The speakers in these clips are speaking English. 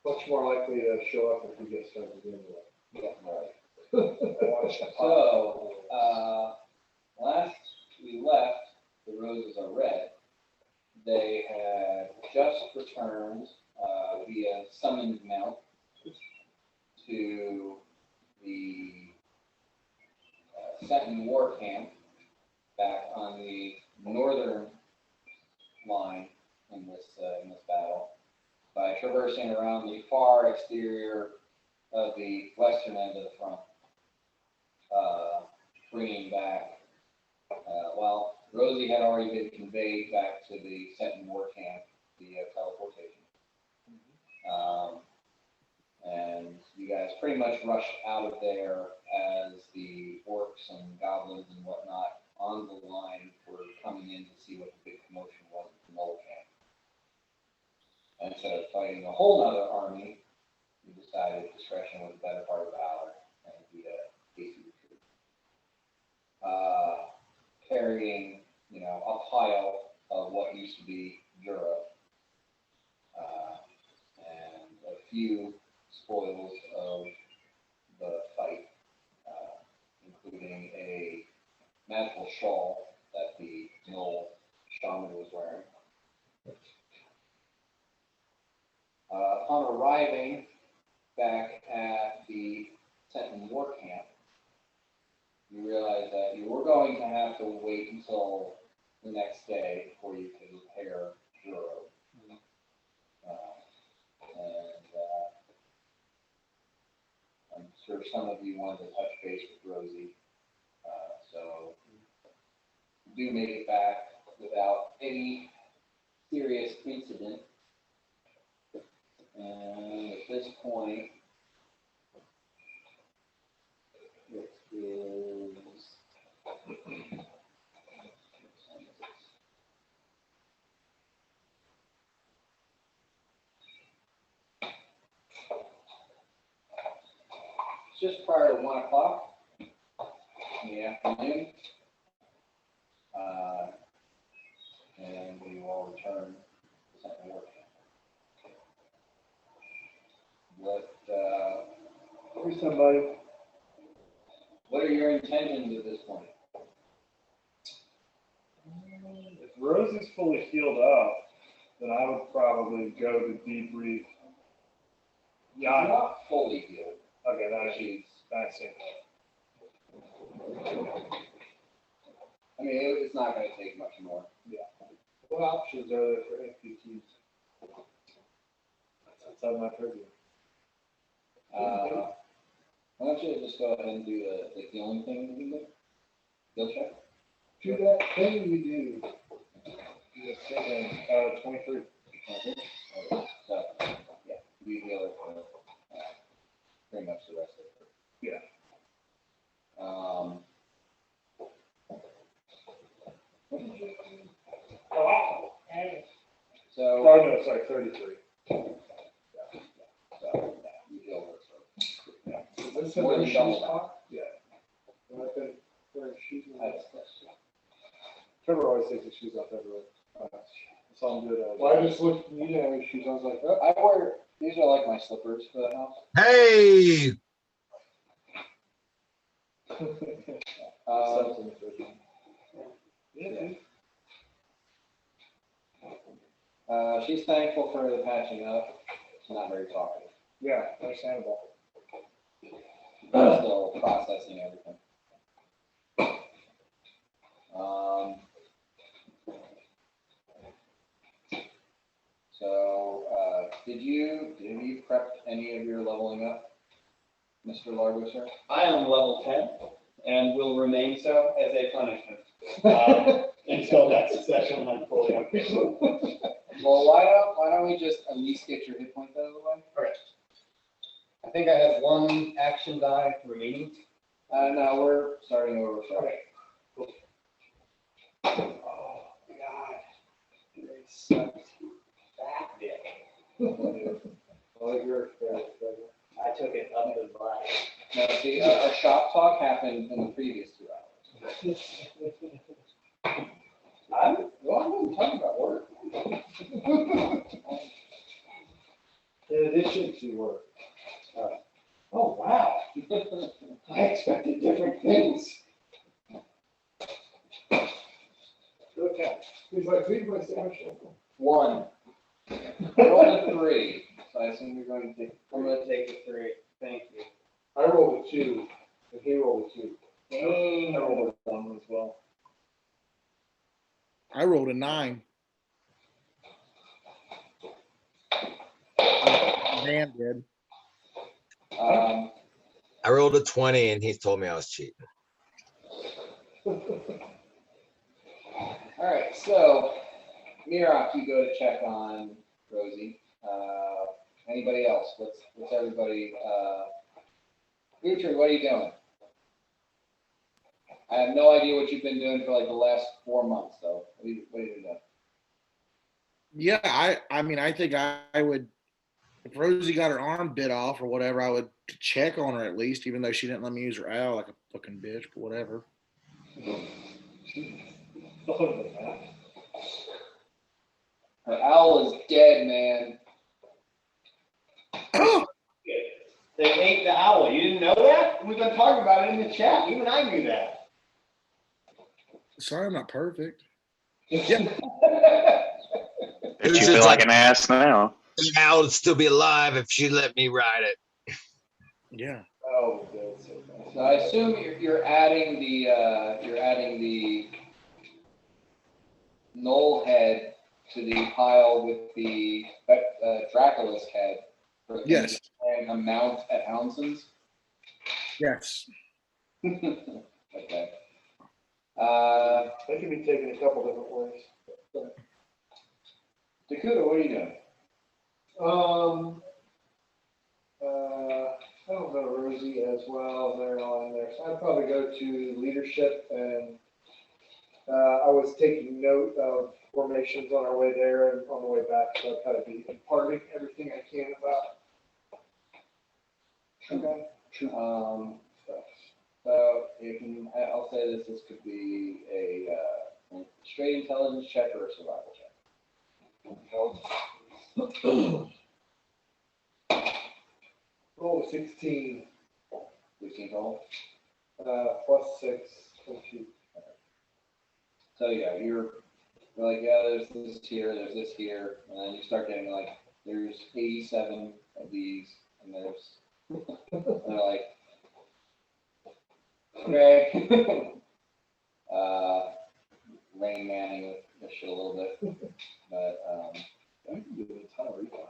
Much more likely to show up if we get started anyway. Yeah. Right. So, last we left, the roses are red. They had just returned via summoned mount to the Senton War Camp back on the northern line in this battle by traversing around the far exterior of the western end of the front, bringing back. Well, Rosie had already been conveyed back to the Senton War Camp via teleportation. And you guys pretty much rushed out of there as the orcs and goblins and whatnot on the line were coming in to see what the big commotion was at the Knoll Camp. And instead of fighting a whole other army, you decided discretion was the better part of valor and beat a hasty retreat. Carrying, a pile of what used to be Europe, and a few spoils of the fight, including a magical shawl that the Knoll shaman was wearing. Upon arriving back at the Senton War Camp, you realize that you were going to have to wait until the next day before you could repair Juro. I'm sure some of you wanted to touch base with Rosie, so you do make it back without any serious incident. And at this point, it is just prior to 1 o'clock in the afternoon, and we will return to Senton War Camp. What are your intentions at this point? If Rose is fully healed up, then I would probably go to debrief. Yeah, not fully healed. Okay, that's it. I mean, it's not going to take much more. Yeah. What options are there for amputees? That's outside my purview. Why don't you just go ahead and do the healing thing that we did? Heal check? Do that thing we do. Yeah, 23. Okay. So, yeah, you heal it for pretty much the rest of it. Yeah. What did you do? Oh, So, no, sorry, 33. So, you heal it. Yeah. Is this More than double that. Yeah. I've been wearing shoes. That's Trevor always takes his shoes off everywhere. So I'm good at it. Well, I just looked, you didn't have any shoes. I was like, oh. I wear, these are like my slippers for the house. Hey, She's thankful for the patching up. She's not very talkative. Yeah, understandable. Still processing everything. So, have you prepped any of your leveling up, Mr. Largo, I am level 10 and will remain so as a punishment until that session I'm fully okay. Well, why don't we just at least get your hit points out of the way? Okay. I think I have one action die remaining. No, we're starting over. Okay. Oh, God. They suck. That dick. Oh, you're fair. I took it up to black. No, see, our shop talk happened in the previous 2 hours. I wasn't talking about work. It addition to her. Oh, wow. I expected different things. Okay. Who's my sandwich? 1. I rolled a 3, so I assume you're going to take. I'm gonna take the 3. Thank you. I rolled a 2, and he rolled a 2. I rolled a 1 as well. I rolled a 9. Dan did. I rolled a 20 and he told me I was cheating. All right, so Mirok, you go to check on Rosie. Anybody else? What's everybody? Richard, what are you doing? I have no idea what you've been doing for like the last 4 months, though. What are you doing? Yeah, I mean, I think I would, if Rosie got her arm bit off or whatever, I would check on her at least, even though she didn't let me use her owl like a fucking bitch, but whatever. Her owl is dead, man. They ate the owl. You didn't know that? We've been talking about it in the chat. Even I knew that. Sorry, I'm not perfect. Yeah. Did you feel like an ass now? The owl would still be alive if she let me ride it. Yeah. Oh, good. So I assume you're adding the knoll head to the pile with the Dracula's head. For Yes. a mount at Hounson's. Yes. Okay. That can be taken a couple different ways. Dakota, what are you doing? I don't know Rosie as well. They're on there. So I'd probably go to leadership, and I was taking note of formations on our way there and on the way back. So I'd probably be imparting everything I can about. Okay. So I'll say this could be a straight intelligence check or a survival check. Roll 16, 16 total. plus 6, 22. So yeah, you're like, yeah, there's this here, there's this here, and then you start getting like, there's 87 of these, and there's, and they're like, okay. Rain Manning this shit a little bit, but I can do a ton of recon.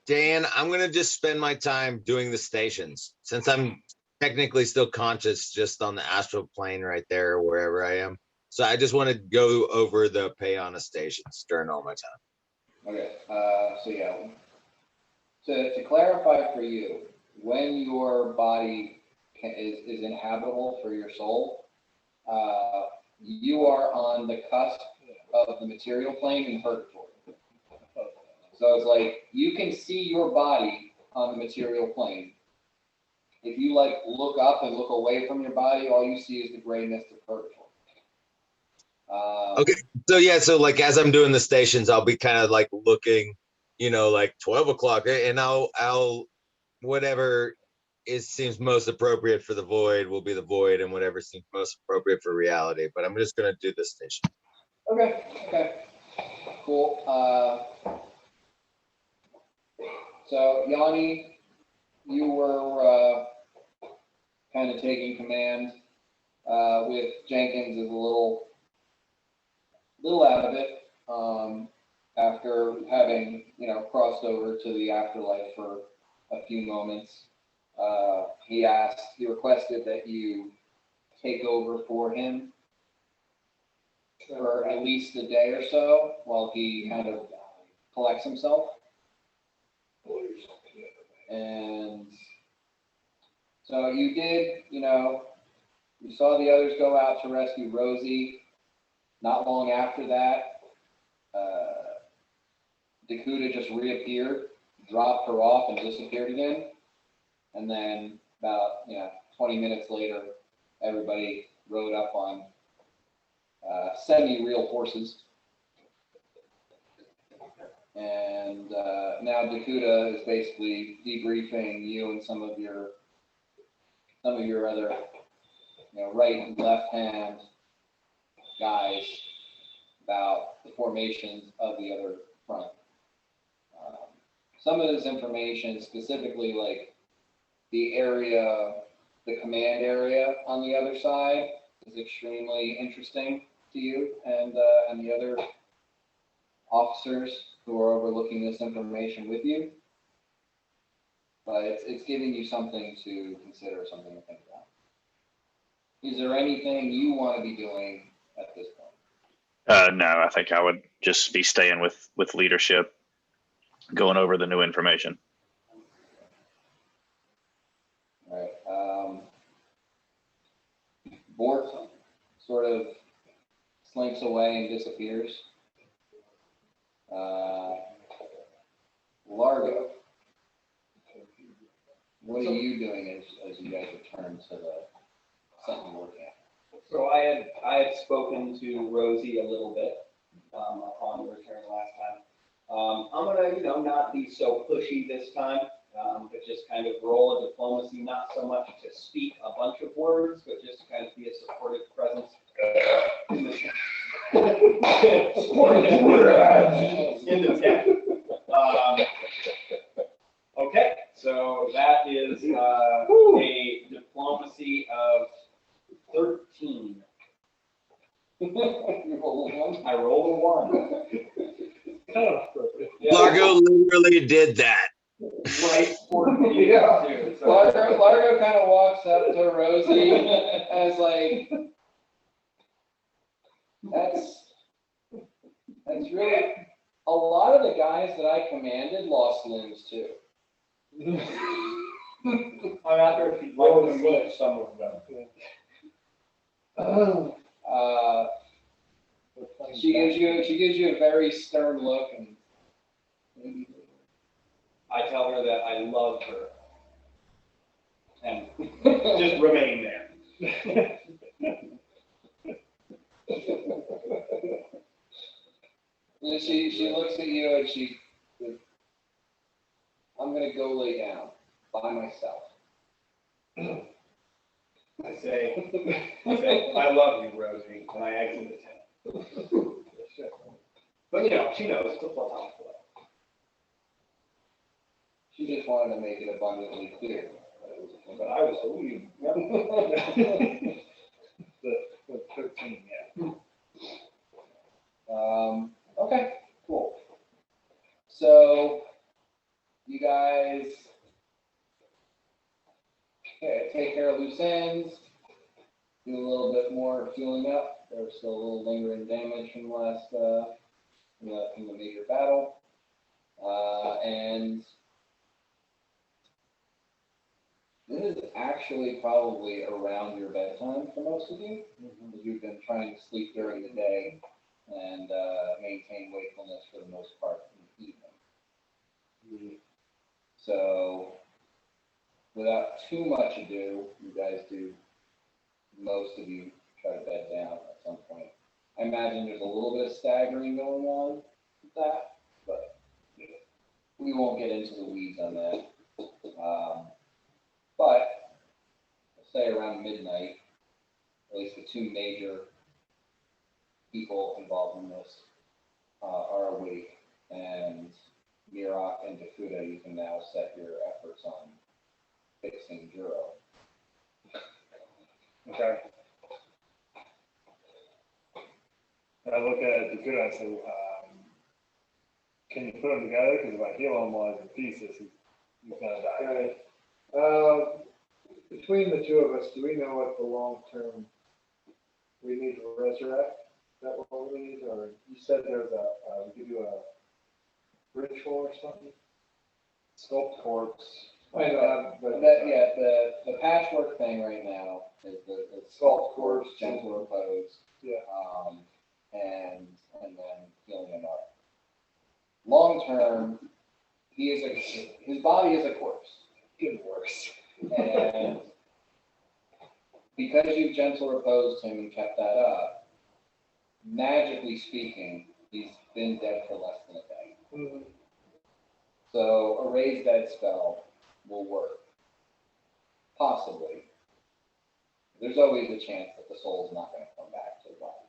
Dan, I'm going to just spend my time doing the stations since I'm technically still conscious just on the astral plane right there, wherever I am. So I just want to go over the Payana stations during all my time. okay, so yeah, to clarify for you, when your body is inhabitable for your soul, you are on the cusp of the material plane in purgatory. So it's like, you can see your body on the material plane. If you like look up and look away from your body, all you see is the grayness of purgatory. Okay. So yeah, so like as I'm doing the stations, I'll be kind of like looking, like 12 o'clock, and I'll whatever seems most appropriate for the void will be the void, and whatever seems most appropriate for reality. But I'm just gonna do the station. Okay, cool. So Yanni, you were kind of taking command with Jenkins is a little out of it after having crossed over to the afterlife for a few moments. He requested that you take over for him for at least a day or so while he kind of collects himself. And so you did, you saw the others go out to rescue Rosie. Not long after that, Dakota just reappeared, dropped her off, and disappeared again. And then about 20 minutes later, everybody rode up on semi-real horses And now Dakuta is basically debriefing you and some of your other, right and left hand guys about the formations of the other front. Some of this information, specifically like the area, the command area on the other side, is extremely interesting to you and the other officers who are overlooking this information with you. But it's giving you something to consider, something to think about. Is there anything you want to be doing at this point? No, I think I would just be staying with leadership, going over the new information. All right. Bort sort of slinks away and disappears. Largo, what are you doing as you guys return to the something working at? So I had spoken to Rosie a little bit upon return last time. I'm gonna, not be so pushy this time, but just kind of roll a diplomacy, not so much to speak a bunch of words, but just to kind of be a supportive presence in the in the tent. Okay, so that is a diplomacy of 13. I rolled a 1. Yeah. Largo literally did that. Right for me. Yeah. Too, so. Largo kind of walks up to Rosie and is like, that's really, a lot of the guys that I commanded lost limbs too. I'm not sure if you'd like to meet some of them. She gives you a very stern look and I tell her that I love her. And just remain there. and she looks at you and she, I'm gonna go lay down by myself. I say, I love you, Rosie, and I exit the tent. But she knows it's a platonic love. She just wanted to make it abundantly clear. But I was believing. The 13, yeah. Okay, cool. So you guys take care of loose ends, do a little bit more fueling up. There's still a little lingering damage from the last from the major battle, and this is actually probably around your bedtime for most of you. You've been trying to sleep during the day and maintain wakefulness for the most part in the evening. So, without too much ado, you guys do, most of you try to bed down at some point. I imagine there's a little bit of staggering going on with that, but we won't get into the weeds on that. But, let's say around midnight, at least the two major people involved in this are awake, and Mirok and Dakuta, you can now set your efforts on fixing Juro. Okay. And I look at the good and I say, can you put them together? Because if I heal him while he's in pieces, he's gonna die. Okay. Between the two of us, do we know what the long-term we need to resurrect? Is that what we need? Or you said there's we could do a ritual or something? Sculpt corpse. I know, but The patchwork thing right now is the sculpt corpse, gentle repose, yeah. And then healing him up. Long term, his body is a corpse. Getting worse. And because you've gentle reposed him and kept that up, magically speaking, he's been dead for less than a day. Mhm. So a raise dead spell will work. Possibly. There's always a chance that the soul's not going to come back to the body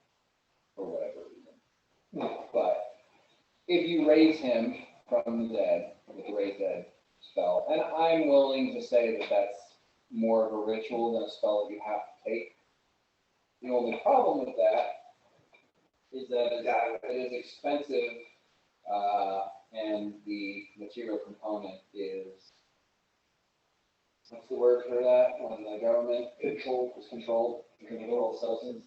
for whatever reason. But if you raise him from the dead with the raise dead spell, and I'm willing to say that that's more of a ritual than a spell that you have to take. The only problem with that is that it is expensive, and the material component is, what's the word for that, when the government is controlled substance?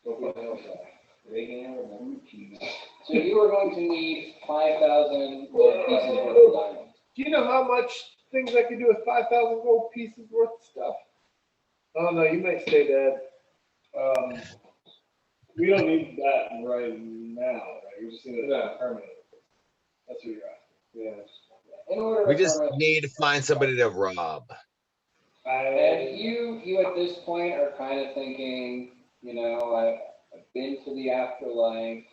So, so you are going to need 5,000 gold pieces worth of diamonds. Do you know how much things I could do with 5,000 gold pieces worth of stuff? Oh no, you may stay dead. We don't need that right now, right? You're just gonna No. permanent. That's what you're asking. Yeah. In order We to just permanently- need to find somebody to rob. And you at this point are kind of thinking, you know, I've been to the afterlife.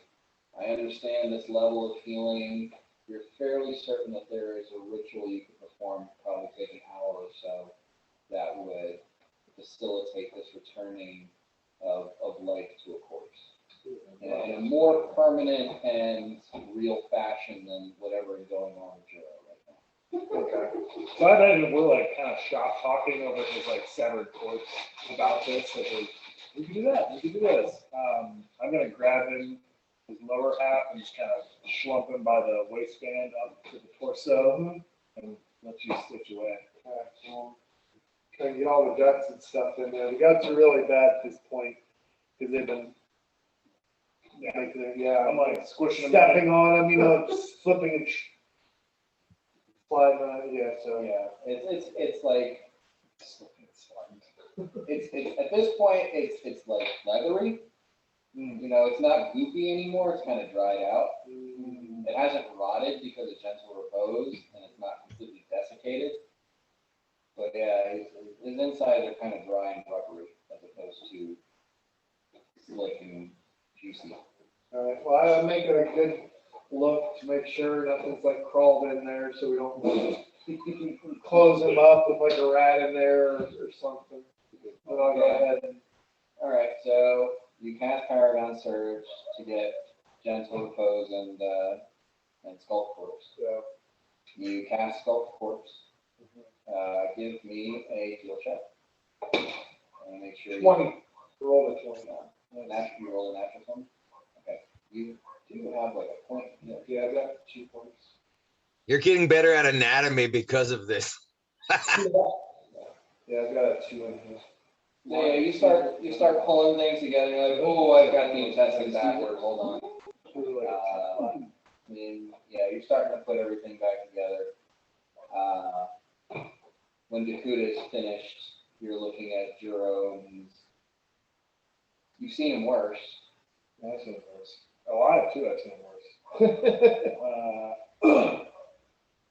I understand this level of healing. You're fairly certain that there is a ritual you could perform, probably take an hour or so, that would facilitate this returning of life to a corpse. In a more permanent and real fashion than whatever is going on with Jiro right now. Okay. So I imagine we're like kind of shop talking over his like severed corpse about this. Like, we can do that. We can do this. I'm gonna grab him, his lower half, and just kind of slump him by the waistband up to the torso, and let you stitch away. Try and get all the guts and stuff in there. The guts are really bad at this point because they've been I'm like squishing him. stepping on them, you know, slipping and sliding on it. Yeah, so Yeah, it's like, it's at this point, it's like leathery. You know, it's not goopy anymore, it's kind of dried out. It hasn't rotted because of gentle repose, and it's not completely desiccated. But yeah, his insides are kind of dry and rubbery as opposed to slick and juicy. all right. Well, I'm making a good look to make sure nothing's like crawled in there, so we don't close him up with like a rat in there or something. But I'll go ahead and All right, so you cast Paragon Surge to get gentle repose and Sculpt Corpse. You cast Sculpt Corpse. Give me a heal check. And make sure 20. Roll the 20 now. You roll a natural 20. Okay. You do have like a point. Yeah, I got 2 points. You're getting better at anatomy because of this. Yeah, I've got a 2 in here. So yeah, you start pulling things together. You're like, oh, I've got the intestine backwards. Hold on. And yeah, you're starting to put everything back together. When Dakuta is finished, you're looking at Jiro, and you've seen him worse. I've seen worse. Oh, I have too. I've seen worse.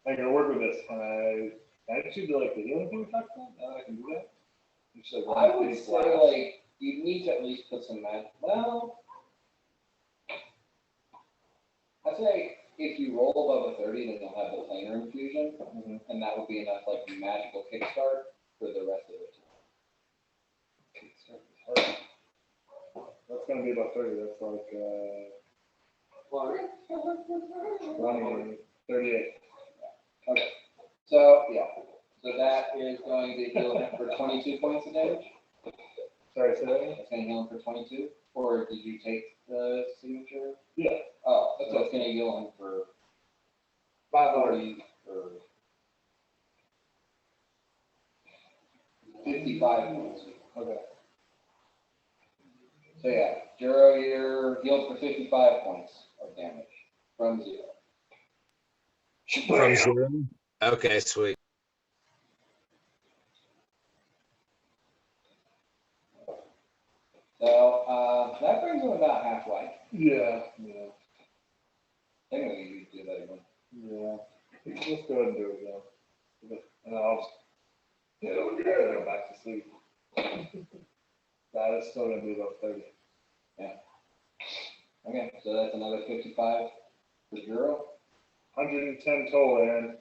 I can work with this. Can I just do like the healing thing we talked about? Now that I can do that? Just, like, I would say like you need to at least put some well, I'd say if you roll above a 30, then you'll have the planar infusion, and that would be enough like magical kickstart for the rest of it. That's gonna be about 30. That's like 20, 38. Okay. So yeah. So that is going to heal him for 22 points of damage. Sorry, say that again? It's going to heal him for 22. Or did you take the signature? Yeah. Oh, so it's going to heal him for 500. 40 or 55 points. Okay. So yeah, Jiro, you're healed for 55 points of damage from 0. From 0? Okay, sweet. So that brings him about halfway. Yeah. Technically, you do that again. Yeah. Let's go ahead and do it again. And I'll just go back to sleep. That is still gonna be about 30. Okay, so that's another 55 for Juro. 110 total, Aaron.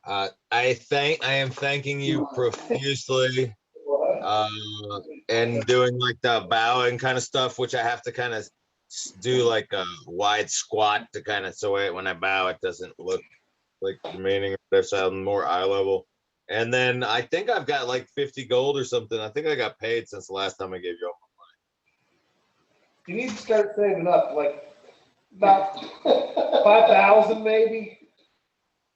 I am thanking you profusely, and doing like the bowing kind of stuff, which I have to kind of do like a wide squat to kind of, so when I bow, it doesn't look like demeaning, or so I'm more eye level. And then I think I've got like 50 gold or something. I think I got paid since the last time I gave you all. You need to start saving up, like, about 5,000 maybe.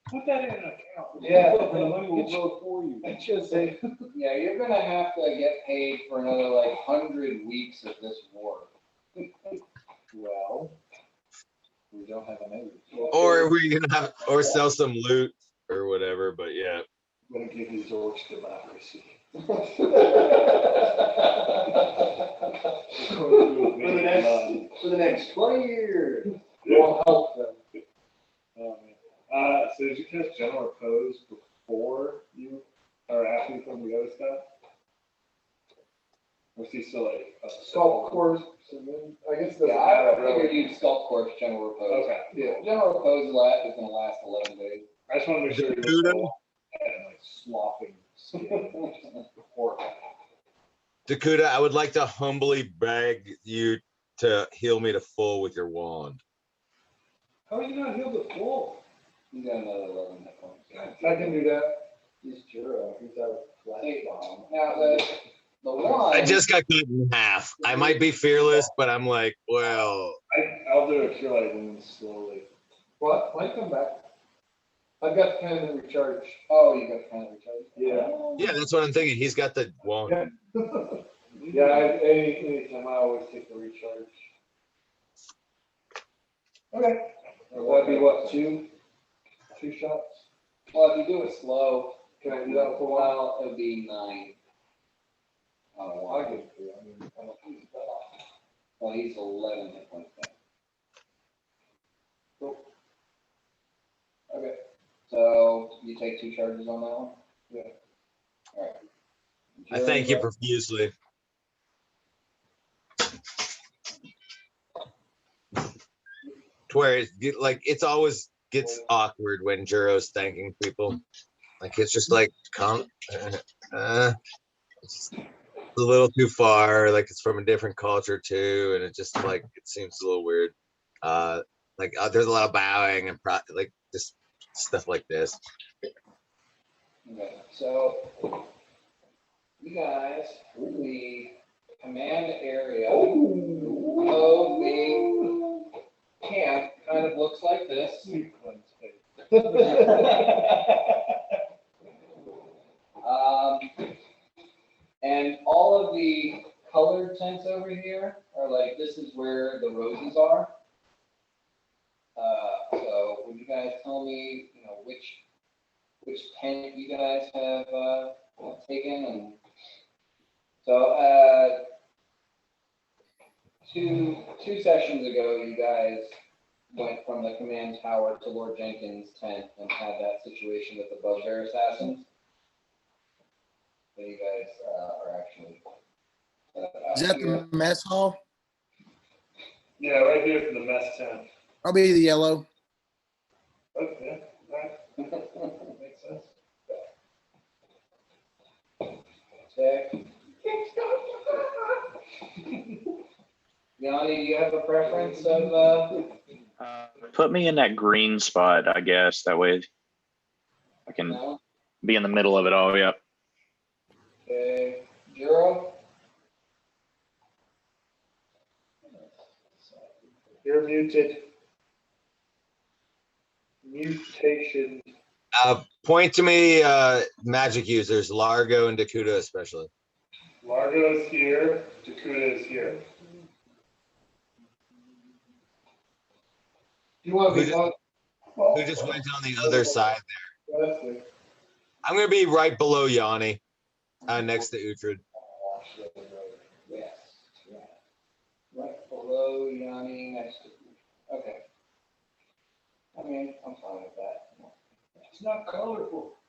Put that in an account. Yeah. The money will grow for you. I should say. Yeah, you're gonna have to get paid for another like 100 weeks of this war. Well, we don't have a name. Or we're gonna have, or sell some loot or whatever. But yeah, I'm gonna give these orcs democracy. For the next 20 years. We'll help them. Oh, man. So did you catch general repose before you or after you filmed the other stuff? Or is he still like Sculpt course, and then, I guess that's. Yeah, I figured you'd sculpt course general repose. Okay. Yeah. General repose is gonna last 11 days. I just want to make sure you're Dakota? and like slopping skin before. Dakota, I would like to humbly beg you to heal me to full with your wand. How are you not healed at full? You got another 11 hit points. I can do that. He's Juro, he's out of flash bomb. Now the one. I just got cut in half. I might be fearless, but I'm like, well, I'll do a cure light wounds slowly. What? Might come back. I've got kind of recharge. Oh, you got kind of recharge. Yeah. yeah, that's what I'm thinking. He's got the wand. Yeah, anytime I always take the recharge. Okay. That'd be what, two shots? Well, if you do it slow, Can I do that for a while? well, it would be 9. I can do it. I mean, I don't use that often. Well, he's 11 hit points down. Cool. Okay, so you take 2 charges on that one? Yeah. All right. I thank you profusely. To where it's always gets awkward when Juro's thanking people. Like it's just like it's a little too far. Like it's from a different culture too, and it just like it seems a little weird. There's a lot of bowing and like just stuff like this. Okay, so you guys, the command area of the camp kind of looks like this. And all of the colored tents over here are like, this is where the roses are. So would you guys tell me, which tent you guys have taken? And so two sessions ago, you guys went from the command tower to Lord Jenkins' tent and had that situation with the bugbear assassins. So you guys are actually. Is that the mess hall? Yeah, right here for the mess tent. I'll be the yellow. Okay, right. Makes sense. Okay. Yanni, do you have a preference of? Put me in that green spot, I guess. That way I can No? be in the middle of it all. Yep. Okay, Juro? You're muted. Mutation. Point to me, magic users, Largo and Dakota especially. Largo is here, Dakota is here. You want Who me just- to? Who just went on the other side there? That's good. I'm gonna be right below Yanni, next to Uhtred. Yes. Yeah. Right below Yanni, next to. Okay. I mean, I'm fine with that. It's not colorful.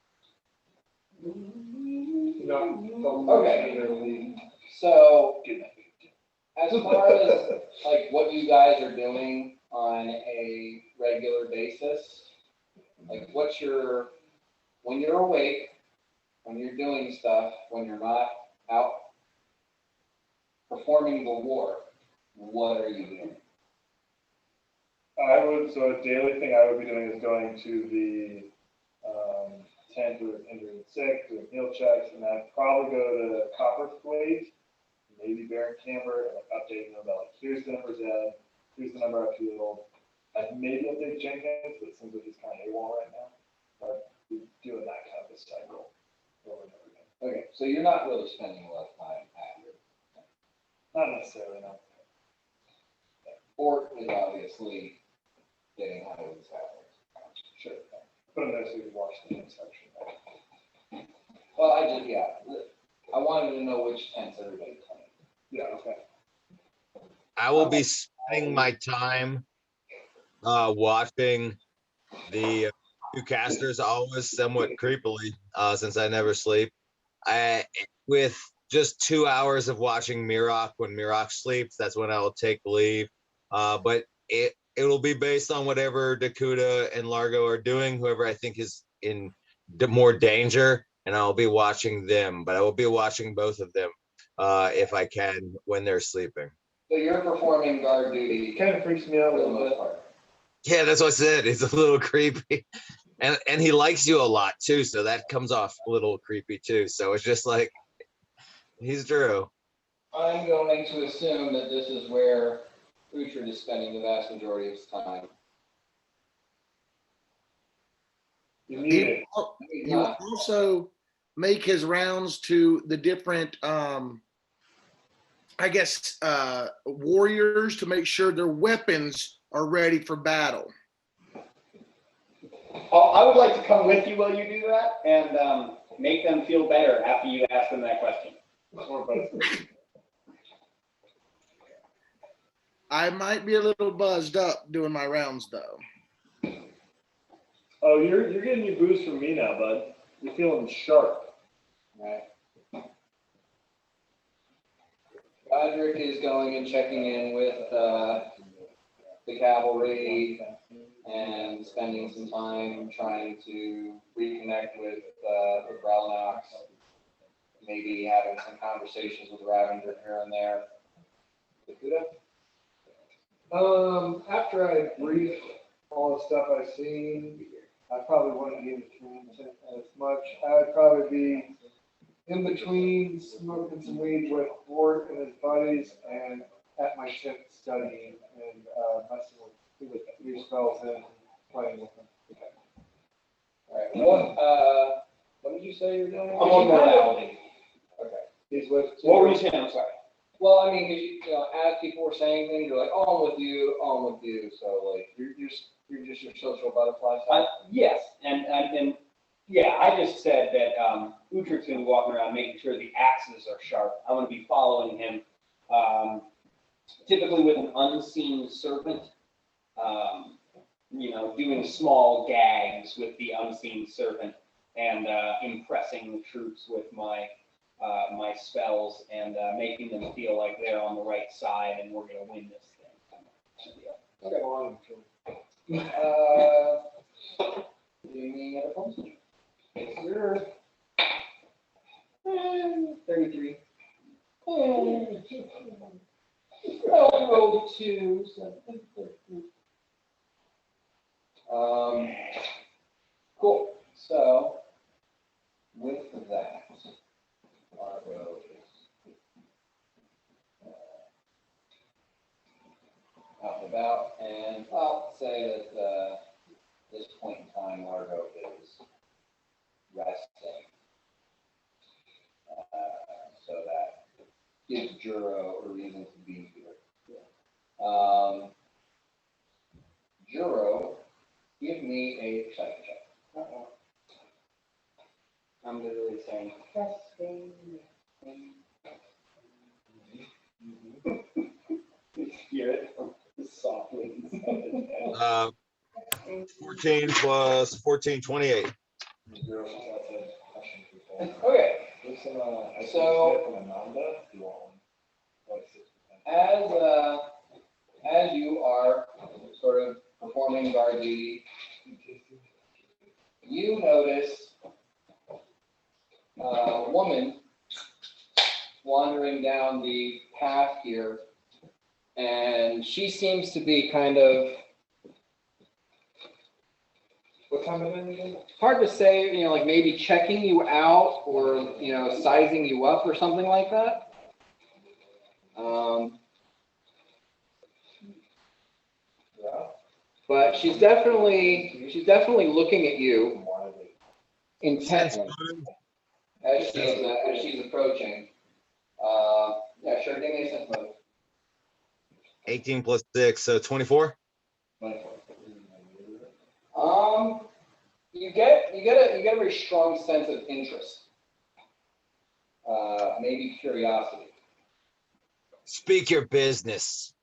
Okay. So, as far as like what you guys are doing on a regular basis, like when you're awake, when you're doing stuff, when you're not out performing the war, what are you doing? So a daily thing I would be doing is going to the tent with injured and sick, doing meal checks, and I'd probably go to Copperthwaite, maybe Baron Camber, and like updating them about like, here's the number Zed, here's the number upfield. I'd maybe update Jenkins, but it seems like he's kind of AWOL right now. But we're doing that kind of a cycle over and over again. Okay, so you're not really spending a lot of time at your Not necessarily, no. fort is obviously getting highly established. Sure. Put him there so we can watch the next section. Well, I wanted to know which tents everybody claimed. Yeah, okay. I will be spending my time watching the two casters always somewhat creepily since I never sleep. With just 2 hours of watching Mirok when Mirok sleeps, that's when I will take leave. But it'll be based on whatever Dakuda and Largo are doing, whoever I think is in more danger, and I'll be watching them. But I will be watching both of them if I can when they're sleeping. So you're performing guard duty It kind of freaks me out a for the little most bit. part. Yeah, that's what I said. It's a little creepy. And he likes you a lot too, so that comes off a little creepy too. So it's just like he's Drew. I'm going to assume that this is where Uhtred is spending the vast majority of his time. You need He it. will Maybe he will not. also make his rounds to the different, I guess, warriors to make sure their weapons are ready for battle. I would like to come with you while you do that and make them feel better after you ask them that question. I might be a little buzzed up doing my rounds though. Oh, you're getting your boost from me now, bud. You're feeling sharp. Right. Roderick is going and checking in with the cavalry and spending some time trying to reconnect with Grelnox, maybe having some conversations with Ravenger here and there. Dakuda? After I brief all the stuff I've seen, I probably wouldn't be in between as much. I'd probably be in between smoking some weed with Ward and his buddies and at my tent studying and messing with new spells and playing with them. All right. What did you say you're doing? I'm on morality. Okay. He's with. What were you saying? I'm sorry. Well, I mean, 'cause you know, as people were saying things, you're like, oh, I'm with you. So like, you're just your social butterfly type. Yes, and yeah, I just said that Uhtred's gonna be walking around making sure the axes are sharp. I'm gonna be following him, typically with an unseen servant, doing small gags with the unseen servant and impressing the troops with my spells and making them feel like they're on the right side and we're gonna win this thing. Okay. Do me a phone switch. Sure. 33. I rolled a 2. Cool. So, with that, Margot is out and about, and I'll say that at this point in time, Margot is resting. So that gives Juro a reason to be here. Juro, give me a psychic check. I'm literally saying, hear it softly. 14 plus 14, 28. some, ice So- cream from Ananda? You want one? Like 6%. As you are sort of performing guard duty, you notice a woman wandering down the path here, and she seems to be kind of, What time of day again? hard to say, like maybe checking you out or, sizing you up or something like that. Yeah. But she's definitely looking at you intently as she's approaching. Yeah, sure. Give me a sense motive. 18 plus 6, so 24. You get a very strong sense of interest. Maybe curiosity. Speak your business.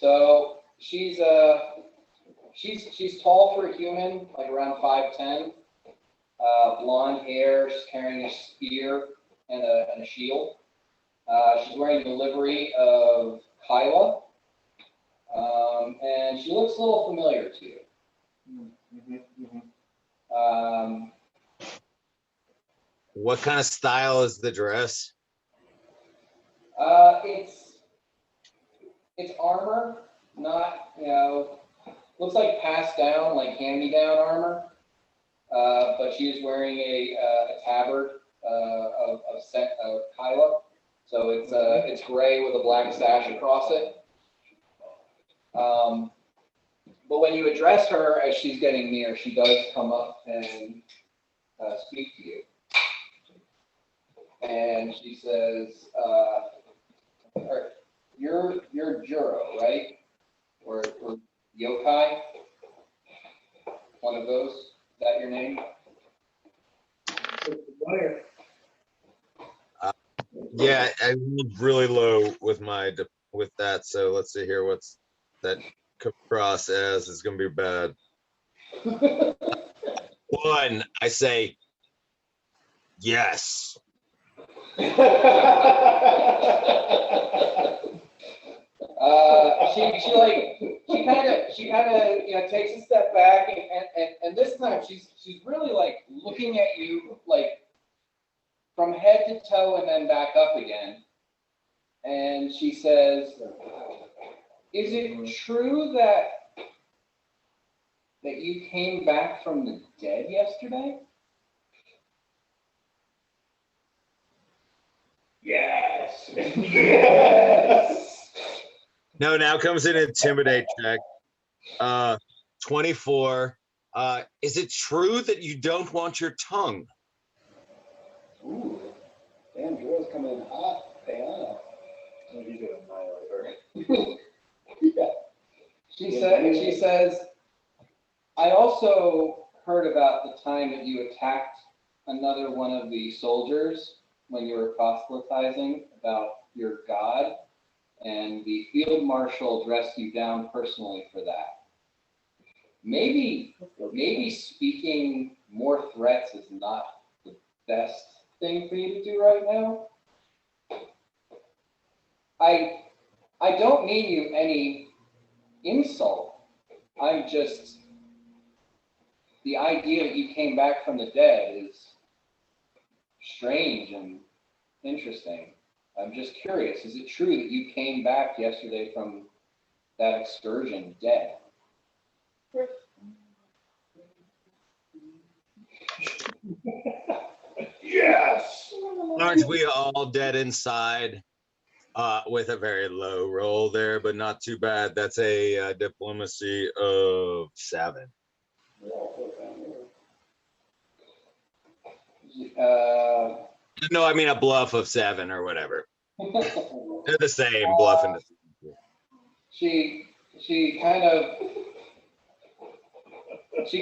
So she's tall for a human, like around 5'10". Blonde hair, she's carrying a spear and a shield. She's wearing the livery of Kyla. And she looks a little familiar to you. What kind of style is the dress? It's armor, not, looks like passed down, like hand-me-down armor. But she is wearing a tabard of Kyla. So it's gray with a black sash across it. But when you address her as she's getting near, she does come up and speak to you. And she says, you're Juro, right? Or Yokai? One of those? Is that your name? Yeah, I rolled really low with with that. So let's see here. What's that come across as? It's gonna be bad. 1, I say yes. She kind of takes a step back and this time she's really like looking at you like from head to toe and then back up again. And she says, "Is it true that you came back from the dead yesterday?" Yes. Yes. No, now comes an intimidate check. 24. Is it true that you don't want your tongue? Ooh, damn, Juro's coming in hot. Diana. You could annihilate her. Yeah. She says, "I also heard about the time that you attacked another one of the soldiers when you were proselytizing about your god, and the field marshal dressed you down personally for that. Maybe speaking more threats is not the best thing for you to do right now. I don't mean you any insult. I'm just, the idea that you came back from the dead is strange and interesting. I'm just curious, is it true that you came back yesterday from that excursion dead?" Yes. Aren't we all dead inside? With a very low roll there, but not too bad. That's a diplomacy of 7. No, I mean a bluff of 7 or whatever. They're the same, bluff and She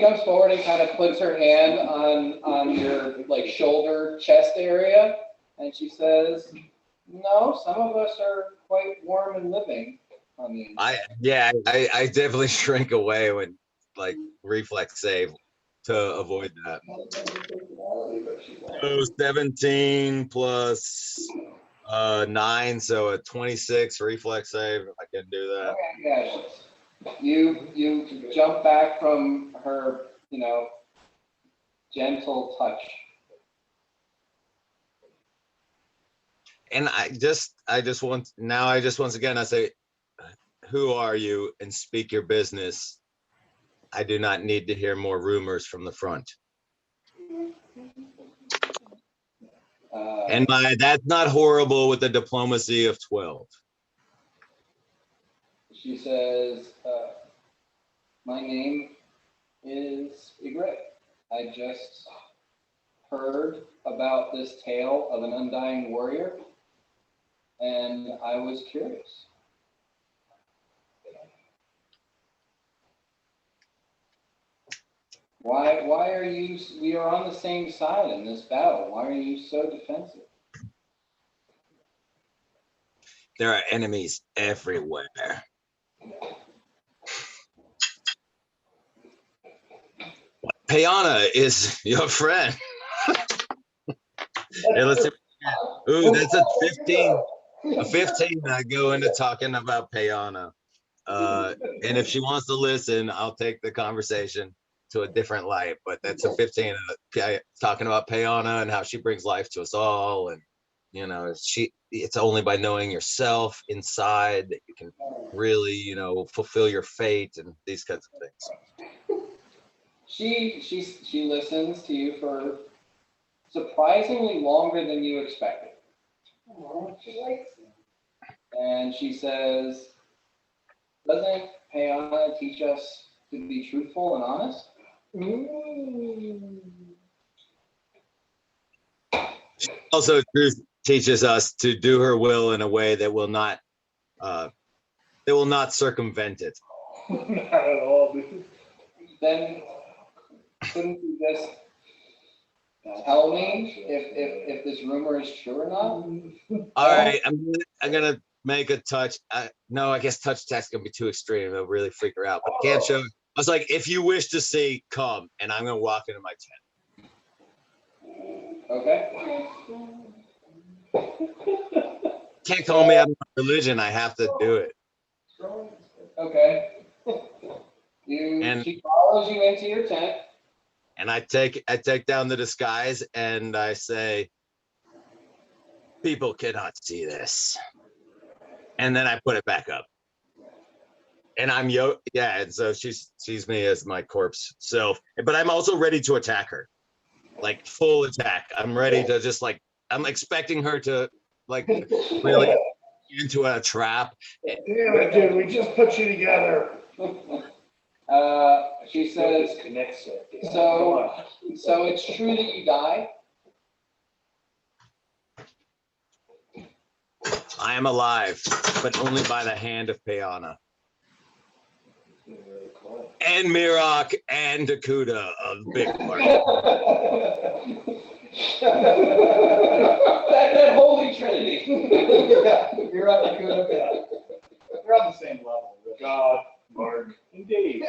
comes forward and kind of puts her hand on your like shoulder chest area, and she says, "No, some of us are quite warm and living on the inside." I definitely shrink away when like reflex save. to avoid that. So 17 plus 9, so a 26 reflex save, if I can do that. Okay, yeah. You jump back from her, gentle touch. And I just once again, I say, who are you, and speak your business. I do not need to hear more rumors from the front. And that's not horrible with the diplomacy of 12. She says, my name is Egret. I just heard about this tale of an undying warrior, and I was curious. Why are you, we are on the same side in this battle. Why are you so defensive? There are enemies everywhere. Payana is your friend. Hey, let's see. Ooh, that's a 15. A 15, I go into talking about Payana. And if she wants to listen, I'll take the conversation to a different light. But that's a 15, talking about Payana and how she brings life to us all. And, it's only by knowing yourself inside that you can really, fulfill your fate and these kinds of things. She listens to you for surprisingly longer than you expected. Oh, she likes it. And she says, doesn't Payana teach us to be truthful and honest? Also, truth teaches us to do her will in a way that will not circumvent it. Not at all, dude. Then couldn't you just tell me if this rumor is true or not? All right, I'm gonna make a touch. No, I guess touch attack's gonna be too extreme. It'll really freak her out. But I can't show. I was like, if you wish to see, come, and I'm gonna walk into my tent. Okay. Can't call me out of my religion. I have to do it. Okay. She follows you into your tent. And I take down the disguise and I say, people cannot see this. And then I put it back up. And and so she sees me as my corpse self. But I'm also ready to attack her. Like full attack. I'm ready to just I'm expecting her to really into a trap. Damn it, dude, we just put you together. She says, so it's true that you die? I am alive, but only by the hand of Payana. And Mirok and Dakuda of Big Park. that holy trinity. You're on Dakuda. They're on the same level. God, Mark, indeed.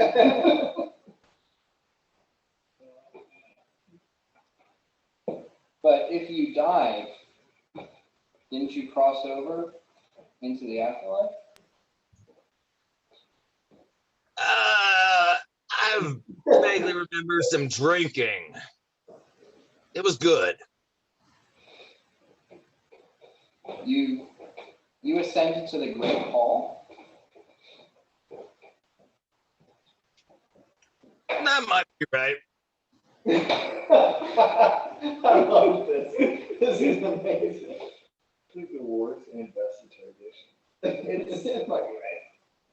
But if you dive, didn't you cross over into the afterlife? I vaguely remember some drinking. It was good. You ascended to the Great Hall. That might be right. I love this. This is amazing. Look at the words and best interrogation.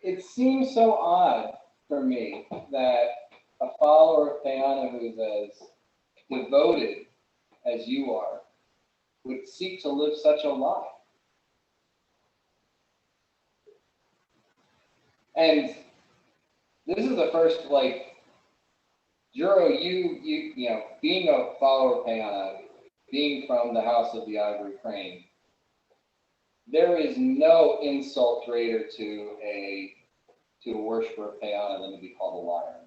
It seems so odd for me that a follower of Payana who is as devoted as you are would seek to live such a lie. And this is the first, Juro, you being a follower of Payana, being from the House of the Ivory Crane, there is no insult greater to a worshiper of Payana than to be called a liar.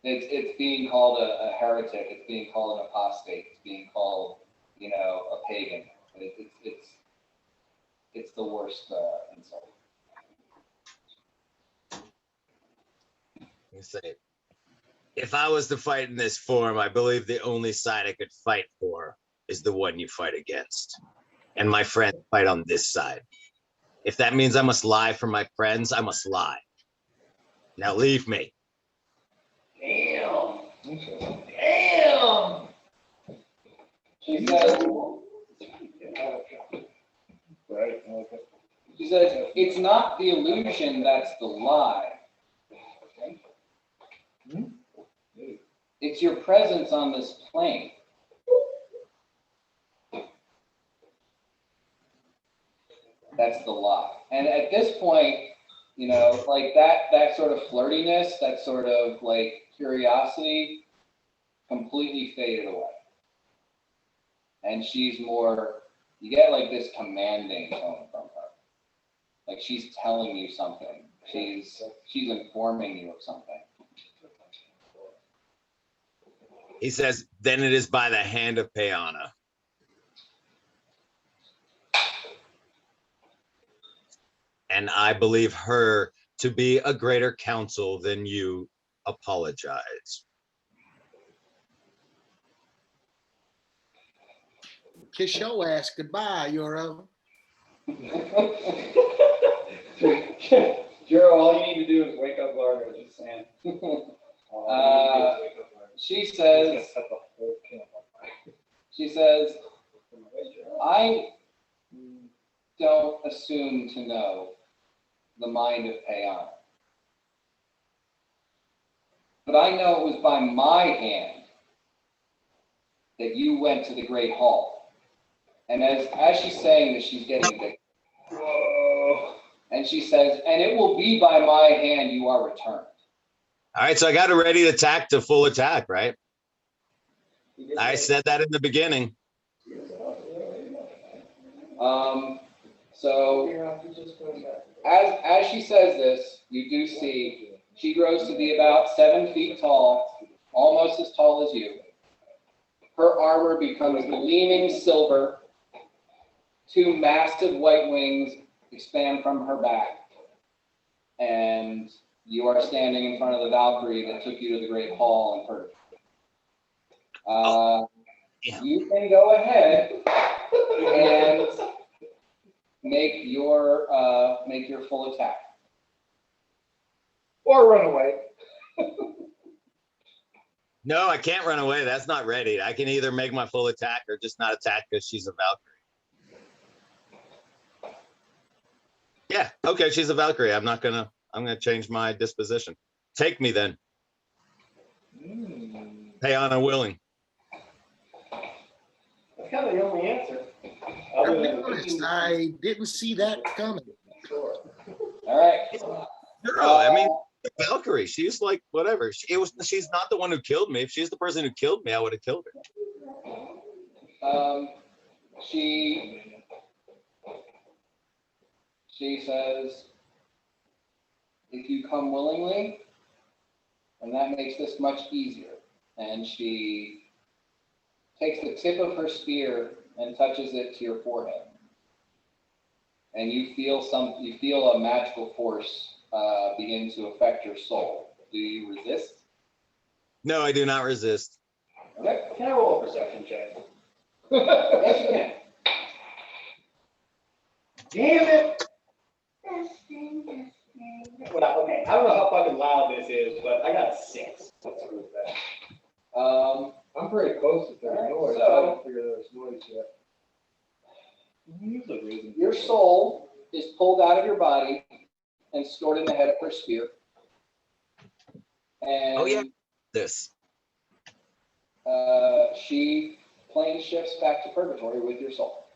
It's being called a heretic. It's being called an apostate. It's being called, a pagan. It's the worst insult. You say, if I was to fight in this form, I believe the only side I could fight for is the one you fight against. And my friends fight on this side. If that means I must lie for my friends, I must lie. Now leave me. Damn. Damn. She says, Right. Okay. she says, it's not the illusion that's the lie. It's your presence on this plane. That's the lie. And at this point, like that sort of flirtiness, that sort of like curiosity completely faded away. And she's more, you get like this commanding tone from her. Like she's telling you something. She's informing you of something. He says, then it is by the hand of Peana. And I believe her to be a greater counsel than you. Apologize. Kiss your ass goodbye, Euro. Jero, all you need to do is wake up Largo, just saying. She says, I don't assume to know the mind of Peana. But I know it was by my hand that you went to the Great Hall. And as she's saying this, she's getting big. And she says, and it will be by my hand you are returned. All right, so I got a ready to attack to full attack, right? I said that in the beginning. So as she says this, you do see she grows to be about 7 feet tall, almost as tall as you. Her armor becomes gleaming silver. 2 massive white wings expand from her back. And you are standing in front of the Valkyrie that took you to the Great Hall in Persia. You can go ahead and make your full attack. Or run away. No, I can't run away. That's not ready. I can either make my full attack or just not attack because she's a Valkyrie. Yeah, okay, she's a Valkyrie. I'm gonna change my disposition. Take me then. Peana willing. That's kind of the only answer. I'll be honest, I didn't see that coming. All right. Girl, I mean, Valkyrie. She's like whatever. She's not the one who killed me. If she's the person who killed me, I would have killed her. She says, if you come willingly, and that makes this much easier. And she takes the tip of her spear and touches it to your forehead. And you feel a magical force begin to affect your soul. Do you resist? No, I do not resist. Okay. Can I roll a perception check? Yes, you can. Damn it! Well, okay, I don't know how fucking loud this is, but I got a 6. What's with that? I'm pretty close to there's noise. So- I don't figure there's noise yet. Your soul is pulled out of your body and stored in the head of her spear. And Oh, yeah. This. she plane shifts back to purgatory with your soul.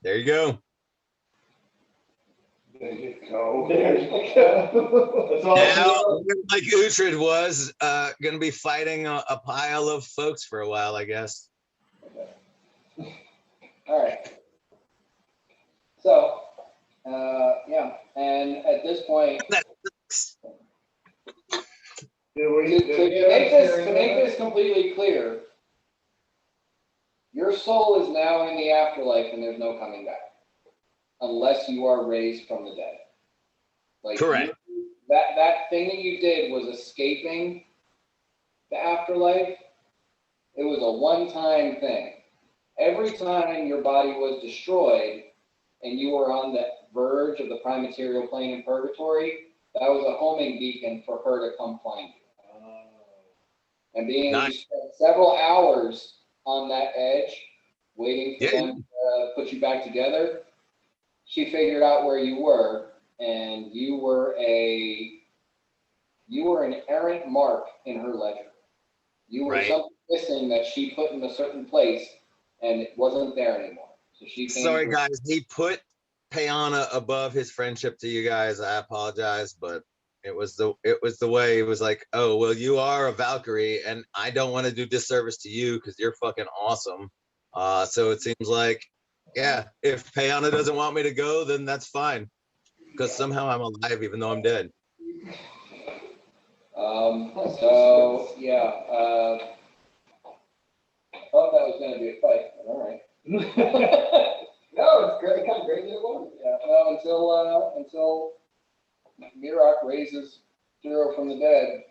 There you go. There you go. There you go. That's all I Now, know. like Uhtred was gonna be fighting a pile of folks for a while, I guess. All right. So, yeah, and at this point, completely clear, your soul is now in the afterlife and there's no coming back. Unless you are raised from the dead. Like Correct. That thing that you did was escaping the afterlife. It was a one-time thing. Every time your body was destroyed and you were on the verge of the prime material plane in purgatory, that was a homing beacon for her to come find you. And being that you spent several hours on that edge, waiting for them to put you back together, she figured out where you were, and you were an errant mark in her ledger. You were something missing that she put in a certain place, and it wasn't there anymore. So she came. Sorry, guys. He put Payana above his friendship to you guys. I apologize, but it was the way. It was like, oh well, you are a Valkyrie, and I don't want to do disservice to you because you're fucking awesome. So it seems like, yeah, if Payana doesn't want me to go, then that's fine, because somehow I'm alive even though I'm dead. So yeah, thought that was going to be a fight, but all right. No, it's great. Kind of great that it was. Yeah. Well, until Mirak raises Jiro from the dead.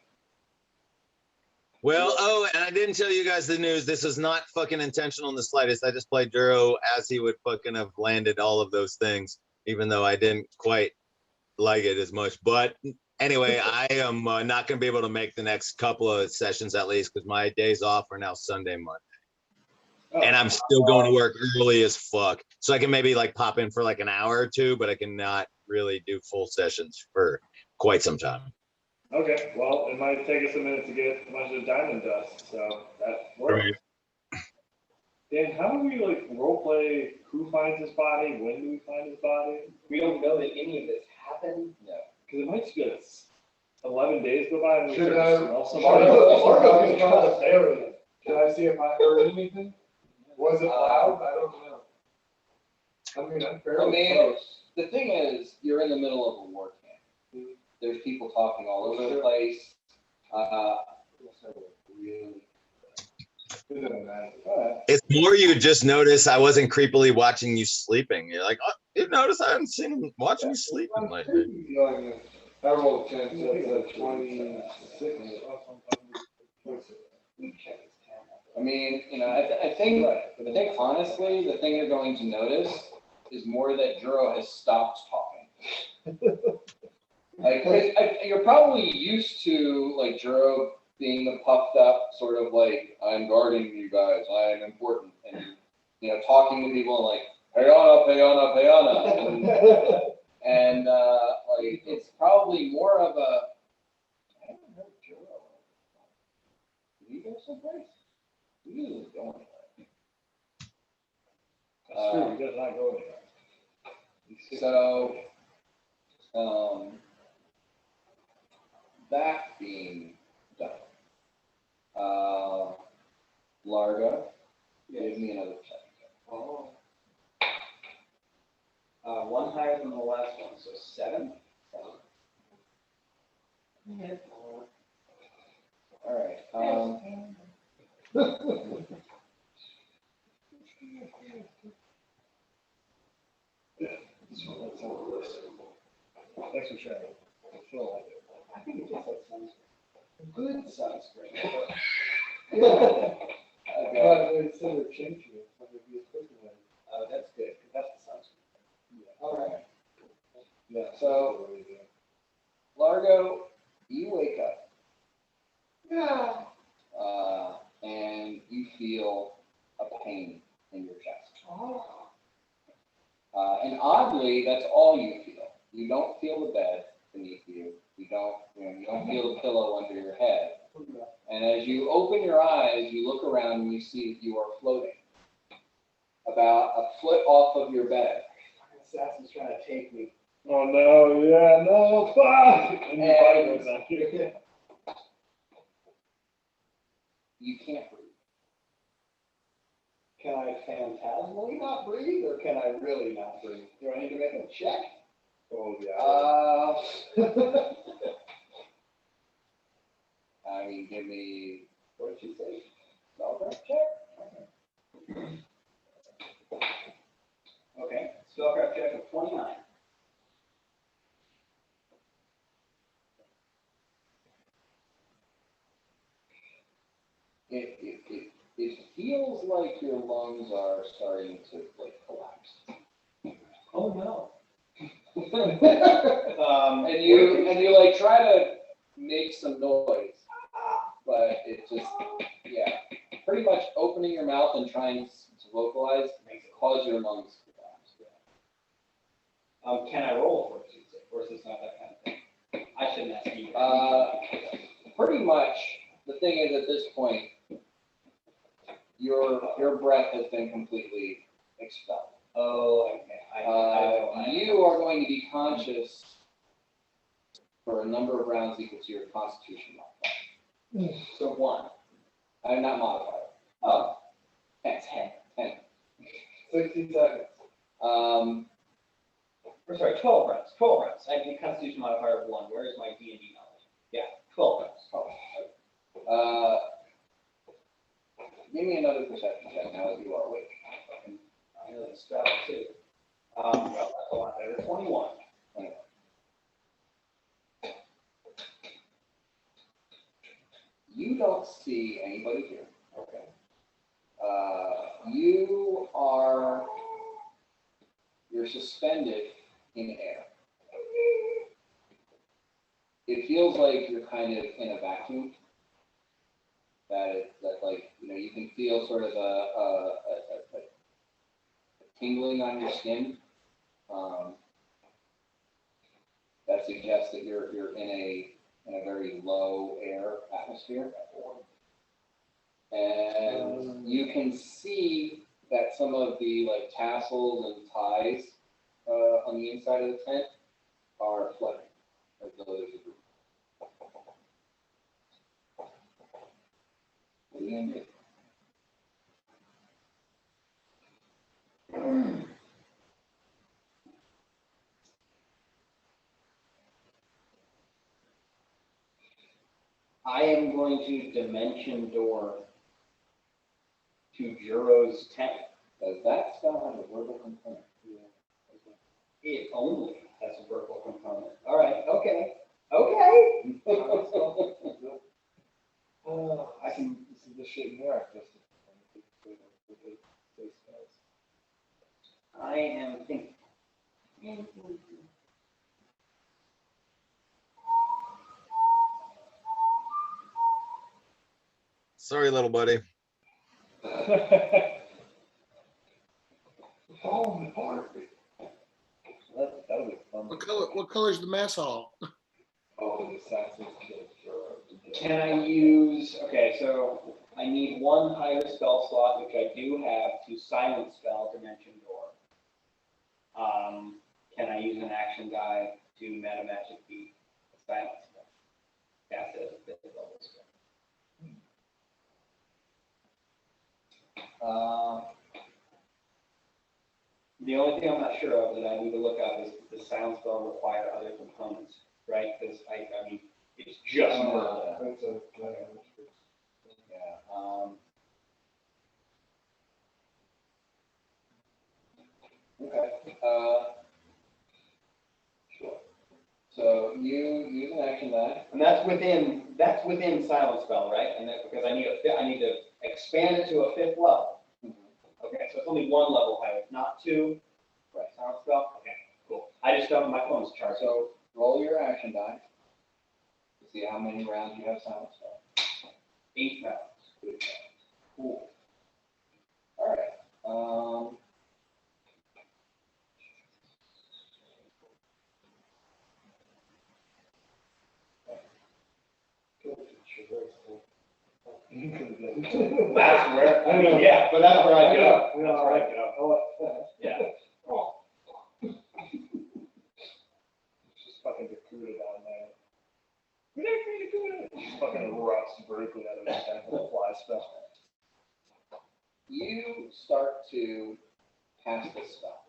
Well, oh, and I didn't tell you guys the news. This is not fucking intentional in the slightest. I just played Duro as he would fucking have landed all of those things, even though I didn't quite like it as much. But anyway, I am not going to be able to make the next couple of sessions at least because my days off are now Sunday, Monday. And I'm still going to work early as fuck. So I can maybe like pop in for like an hour or two, but I cannot really do full sessions for quite some time. Okay, well, it might take us a minute to get a bunch of diamond dust, so that works. Right. Dan, how do we like role play who finds his body? When do we find his body? We don't know that any of this happened. No. Because it might just be like 11 days go by and we Should start I? to smell something. Margo can try to bury it. Can I see if I heard anything? Was it loud? I don't know. I mean, I'm fairly close. The thing is, you're in the middle of a war camp. There's people talking all over the place. Really. It doesn't matter. It's more you just notice I wasn't creepily watching you sleeping. You're like, oh, you notice I haven't seen him watching you sleeping lately. I rolled 10, so it's 26. I mean, I think honestly, the thing you're going to notice is more that Juro has stopped talking. Like, you're probably used to like Juro being the puffed up sort of like, I'm guarding you guys, I am important, and talking to people like, Payana, and like it's probably more of a, I haven't heard Juro. Did he go someplace? He usually go anywhere. That's true, he does not go anywhere. So, that being done, Larga, give me another check. Oh. One higher than the last one, so 7. All right. Thanks for sharing. I feel like it. I think it just sounds Good sounds great. Instead of changing it, it would be a quick one. That's good. That sounds good. All right. Yeah. So, Largo, you wake up. Yeah. And you feel a pain in your chest. And oddly, that's all you feel. You don't feel the bed beneath you. You don't feel the pillow under your head. And as you open your eyes, you look around and you see that you are floating about a foot off of your bed. Assassin's trying to take me. Oh no, yeah, no, fuck! And your body goes out here. You can't breathe. Can I phantasmally not breathe, or can I really not breathe? Do I need to make a check? Oh yeah. I mean, give me, what did you say? Okay, spellcraft check of 29. It feels like your lungs are starting to like collapse. Oh, no. And you like try to make some noise, but it just, yeah, pretty much opening your mouth and trying to vocalize makes it cause your lungs to collapse. Can I roll for it, or is this not that kind of thing? I shouldn't ask you. Pretty much, the thing is at this point, your breath has been completely expelled. Oh, okay. You are going to be conscious for a number of rounds equal to your constitution modifier. So 1. I'm not modifier. Oh, 10. 10. 60 seconds. Or sorry, 12 rounds. 12 rounds. I have a constitution modifier of 1. Where is my D&D knowledge? Yeah, 12 rounds. Give me another perception check now that you are awake. I know the spell too. Well, that's a lot better. 21. You don't see anybody here. Okay. You're suspended in air. It feels like you're kind of in a vacuum. That like, you know, you can feel sort of a tingling on your skin. That suggests that you're in a very low air atmosphere. And you can see that some of the like tassels and ties on the inside of the tent are fluttering as though there's a group. What are you gonna do? I am going to dimension door to Juro's tent. Does that spell have a verbal component? It only has a verbal component. All right. Okay. Okay. I can, this is the shit in there. I am thinking. Sorry, little buddy. Falling apart. That'll be fun. What color's the mess hall? Oh, the Saxons killed Can I use, okay, so I need 1 higher spell slot, which I do have, to silent spell Dimension Door. Can I use an action die to meta magic the silent spell? Cast it as a 5th level spell. The only thing I'm not sure of that I need to look up is the sound spell require other components, right? Because I mean, it's just verbal. That's a, Yeah. Okay. Sure. So you use an action die. And that's within silent spell, right? And that's because I need to expand it to a 5th level. Okay, so it's only 1 level higher, not 2. Right. Silent spell. Okay, cool. I just don't. My phone's charged. So roll your action die to see how many rounds you have silent spell. 8 rounds. Good job. Cool. All right. That's where. I mean, yeah, but that's where I go. That's where I go. Yeah. Just fucking Dakota down there. Just fucking erupts vertically out of his tent with a fly spell. You start to cast this spell.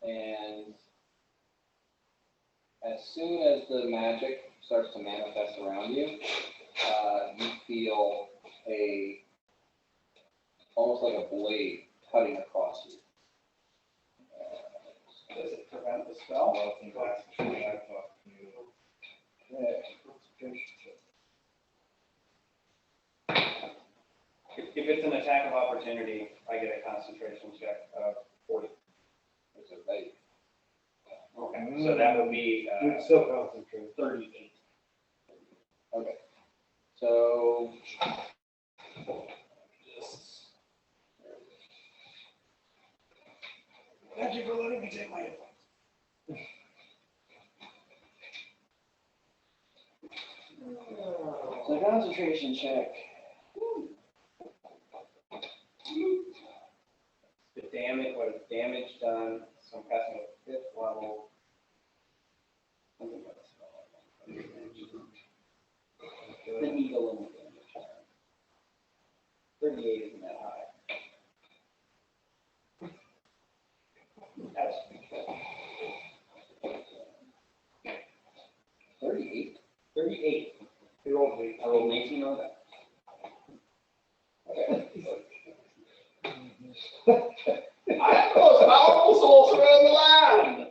And as soon as the magic starts to manifest around you, you feel almost like a blade cutting across you. Does it prevent the spell? Well, I think that's the thing I thought you. If it's an attack of opportunity, I get a concentration check of 40. It's a bait. Okay, so that would be You'd still concentrate. 38. Okay. So. Thank you for letting me take my advice. So concentration check. The damage, what is damage done? So I'm casting a 5th level. The eagle and the damage. 38 isn't that high. That's 38. 38. You rolled me. I rolled an 18 on that. Okay. I have the most powerful souls around the land.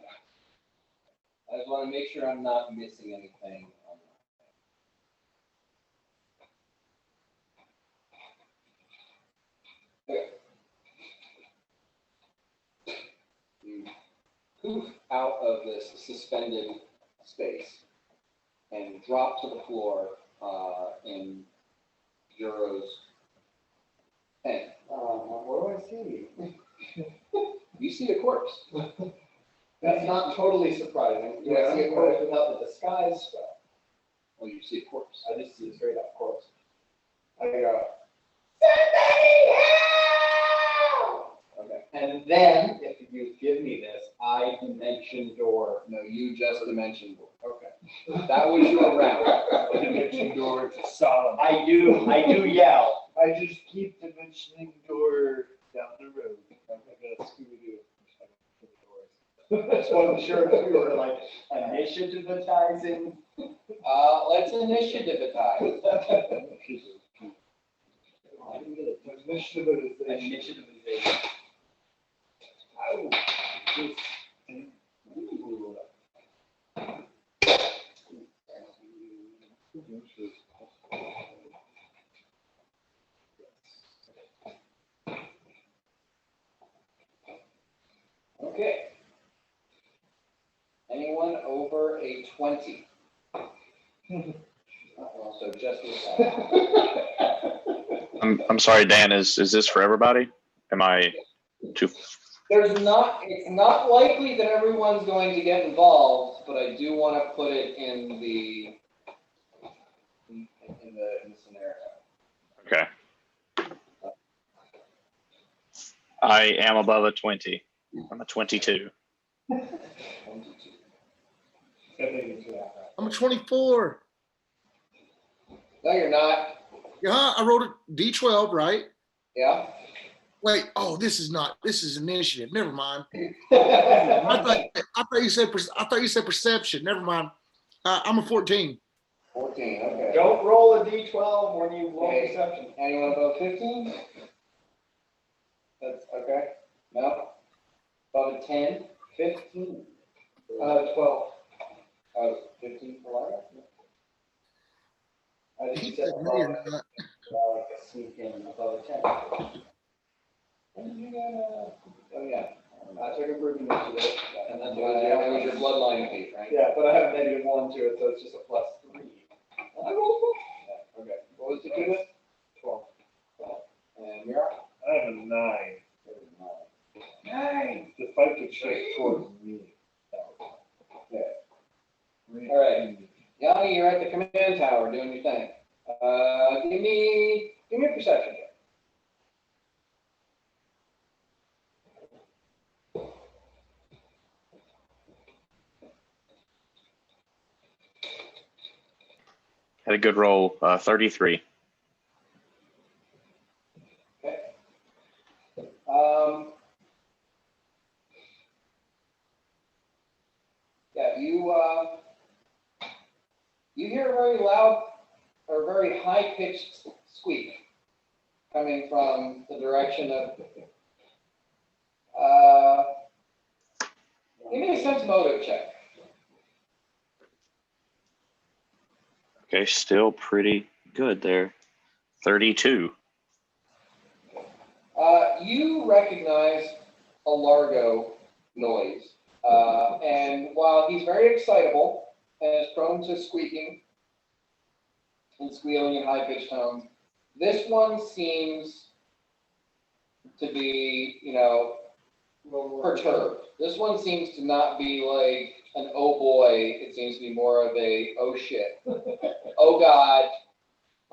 I just want to make sure I'm not missing anything. Okay. You poof out of this suspended space and drop to the floor in Juro's pen. What do I see? You see a corpse. That's not totally surprising. You Yeah, see a corpse without the disguise spell. Well, you see a corpse. I just see a straight up corpse. I got. Okay. And then, if you give me this, I dimension door. No, you just dimension door. Okay. That was your round. Dimension door to Solomon. I do yell. I just keep dimensioning door down the road. I got a Scooby-Doo. Just wasn't sure if we were like initiativatizing. Let's initiativetize. Initiativization. Okay. Anyone over a 20? So just this side. I'm sorry, Dan, is this for everybody? Am I too, It's not likely that everyone's going to get involved, but I do want to put it in the scenario. okay. I am above a 20. I'm a 22. 22. I'm a 24. No, you're not. Yeah, I rolled a D12, right? Yeah. Wait, this is initiative. Never mind. I thought you said perception. Never mind. I'm a 14. 14. Okay. Don't roll a d12 when you roll Okay. perception. Anyone above 15? That's okay. No. Above a 10? 15. 12. Oh, 15 for Lyra? I He just said said me or not. like a sneak in above a 10. Oh, yeah. I took a group initiative, and then That was your bloodline feat, right? yeah, but I have a -1 to it, so it's just a +3. I rolled a okay. What was the unit? 12. And Mira? I have a 9. 9. The fight could shift towards me. All right. Yanni, you're at the command tower doing your thing. Give me a perception check. Had a good roll, 33. Okay. Yeah, you hear a very loud or very high-pitched squeak coming from the direction of, give me a sense motive check. Okay, still pretty good there. 32. You recognize a Largo noise, and while he's very excitable and is prone to squeaking and squealing in high-pitched tones, this one seems to be, perturbed. This one seems to not be like an oh boy. It seems to be more of a oh shit, oh god,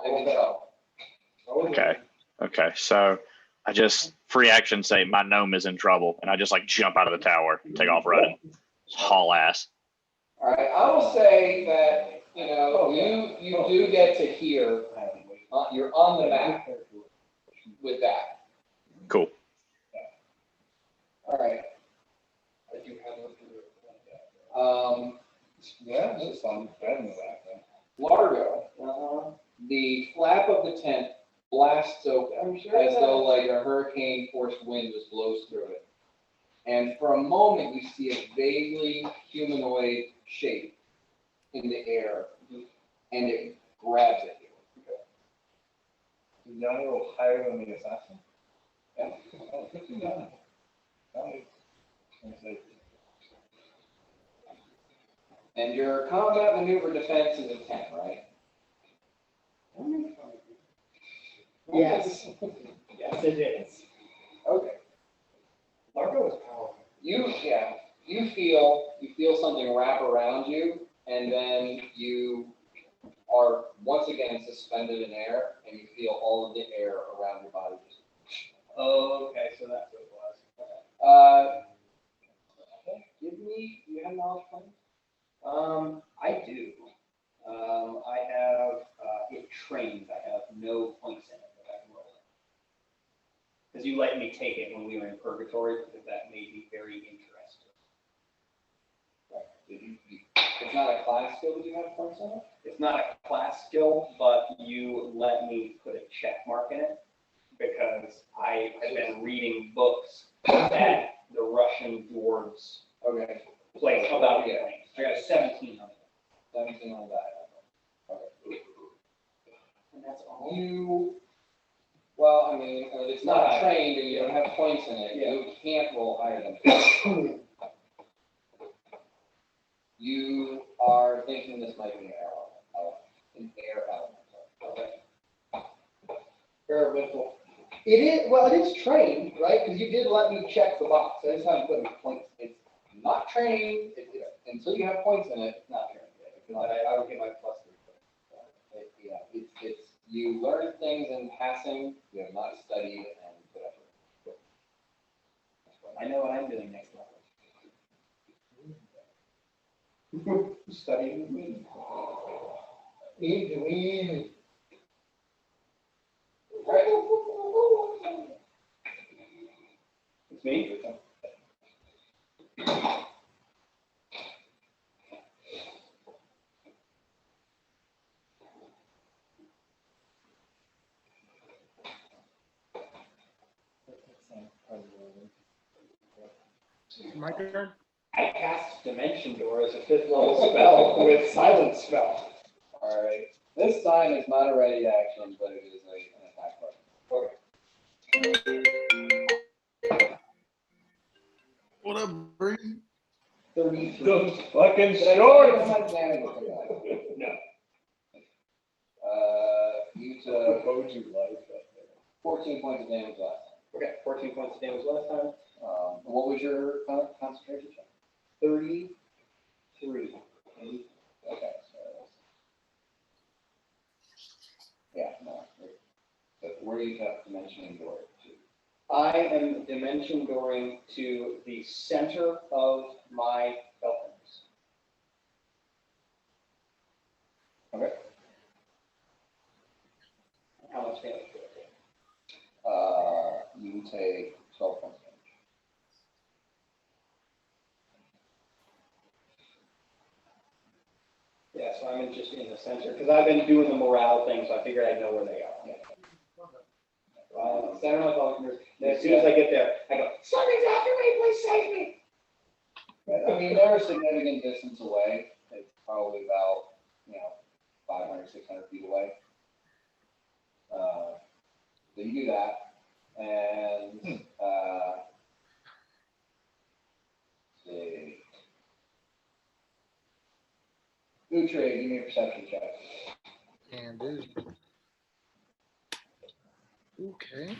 I'm in trouble. Okay. So I just free action say my gnome is in trouble, and I just like jump out of the tower and take off running. Haul ass. All right, I will say that, you do get to hear, you're on the map with that. Cool. All right. Yeah, it's fun. Better than that. Largo, the flap of the tent blasts open as though like a hurricane force wind just blows through it. And for a moment, you see a vaguely humanoid shape in the air, and it grabs at you. Is Yanni a little higher than the assassin? Yeah. Oh, 59. Nice. And your combat maneuver defense is a 10, right? Yes. Yes, it is. Okay. Largo is powerful. You feel something wrap around you, and then you are once again suspended in air, and you feel all of the air around your body just. Oh, okay, so that's what it was. You have knowledge points? I do. I have, it trained, I have no points in it that I can roll in. Because you let me take it when we were in purgatory, because that made me very interested. It's not a class skill that you have points in it? It's not a class skill, but you let me put a check mark in it, because I have been reading books that the Russian dwarves Okay. play about the flames. I got a 17 on it. 17 on that. Okay. And that's all. It's not trained and you don't have points in it, you can't roll higher than 4. You are thinking this might be an air element. Okay. Experimental. It is trained, right? Because you did let me check the box. I just haven't put any points. It's not trained, until you have points in it, it's not trained. I don't get my plus 3. It's you learn things in passing, you have not studied and whatever. I know what I'm doing next level. Studying with me. It's me? My turn. I cast Dimension Door as a 5th level spell with Silence Spell. All right. This time it's not a ready action, but it is an attack button. Okay. What up, Bree? 33. Good fucking Did I short. say how much damage it's gonna No. You took What would you like? 14 points of damage last time. Okay, 14 points of damage last time. What was your concentration check? 33. Okay. Yeah, no. But where you got dimension door to? I am Dimension Dooring to the center of my Feltons. Okay. How much damage do I take? You take 12 points damage. Yeah, so I'm just in the center, because I've been doing the morale thing, so I figured I'd know where they are. Yeah. center of my volume. And as soon as I get there, I go, something's after me, please save me. I mean, they're a significant distance away. It's probably about, 500, 600 feet away. So you do that, and see. Utre, give me a perception check. Can do. Okay.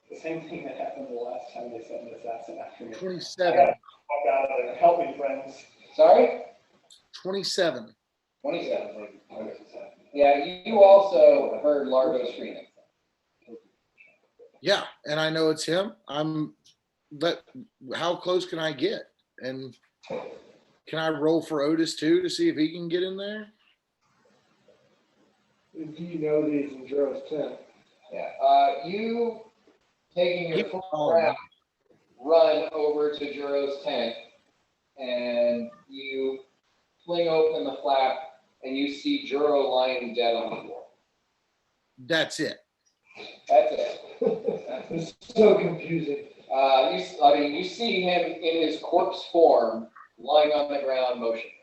The same thing that happened the last time they sent an assassin after me. 27. Walk out of there. Help me, friends. Sorry? 27. 27. Yeah, you also heard Largo screaming. Yeah, and I know it's him. How close can I get? And can I roll for Otis too to see if he can get in there? Do you know that he's in Joe's tent? Yeah. You taking your full round, run over to Juro's tent, and you fling open the flap, and you see Juro lying dead on the floor. That's it. That's it. It's so confusing. You see him in his corpse form, lying on the ground, motionless.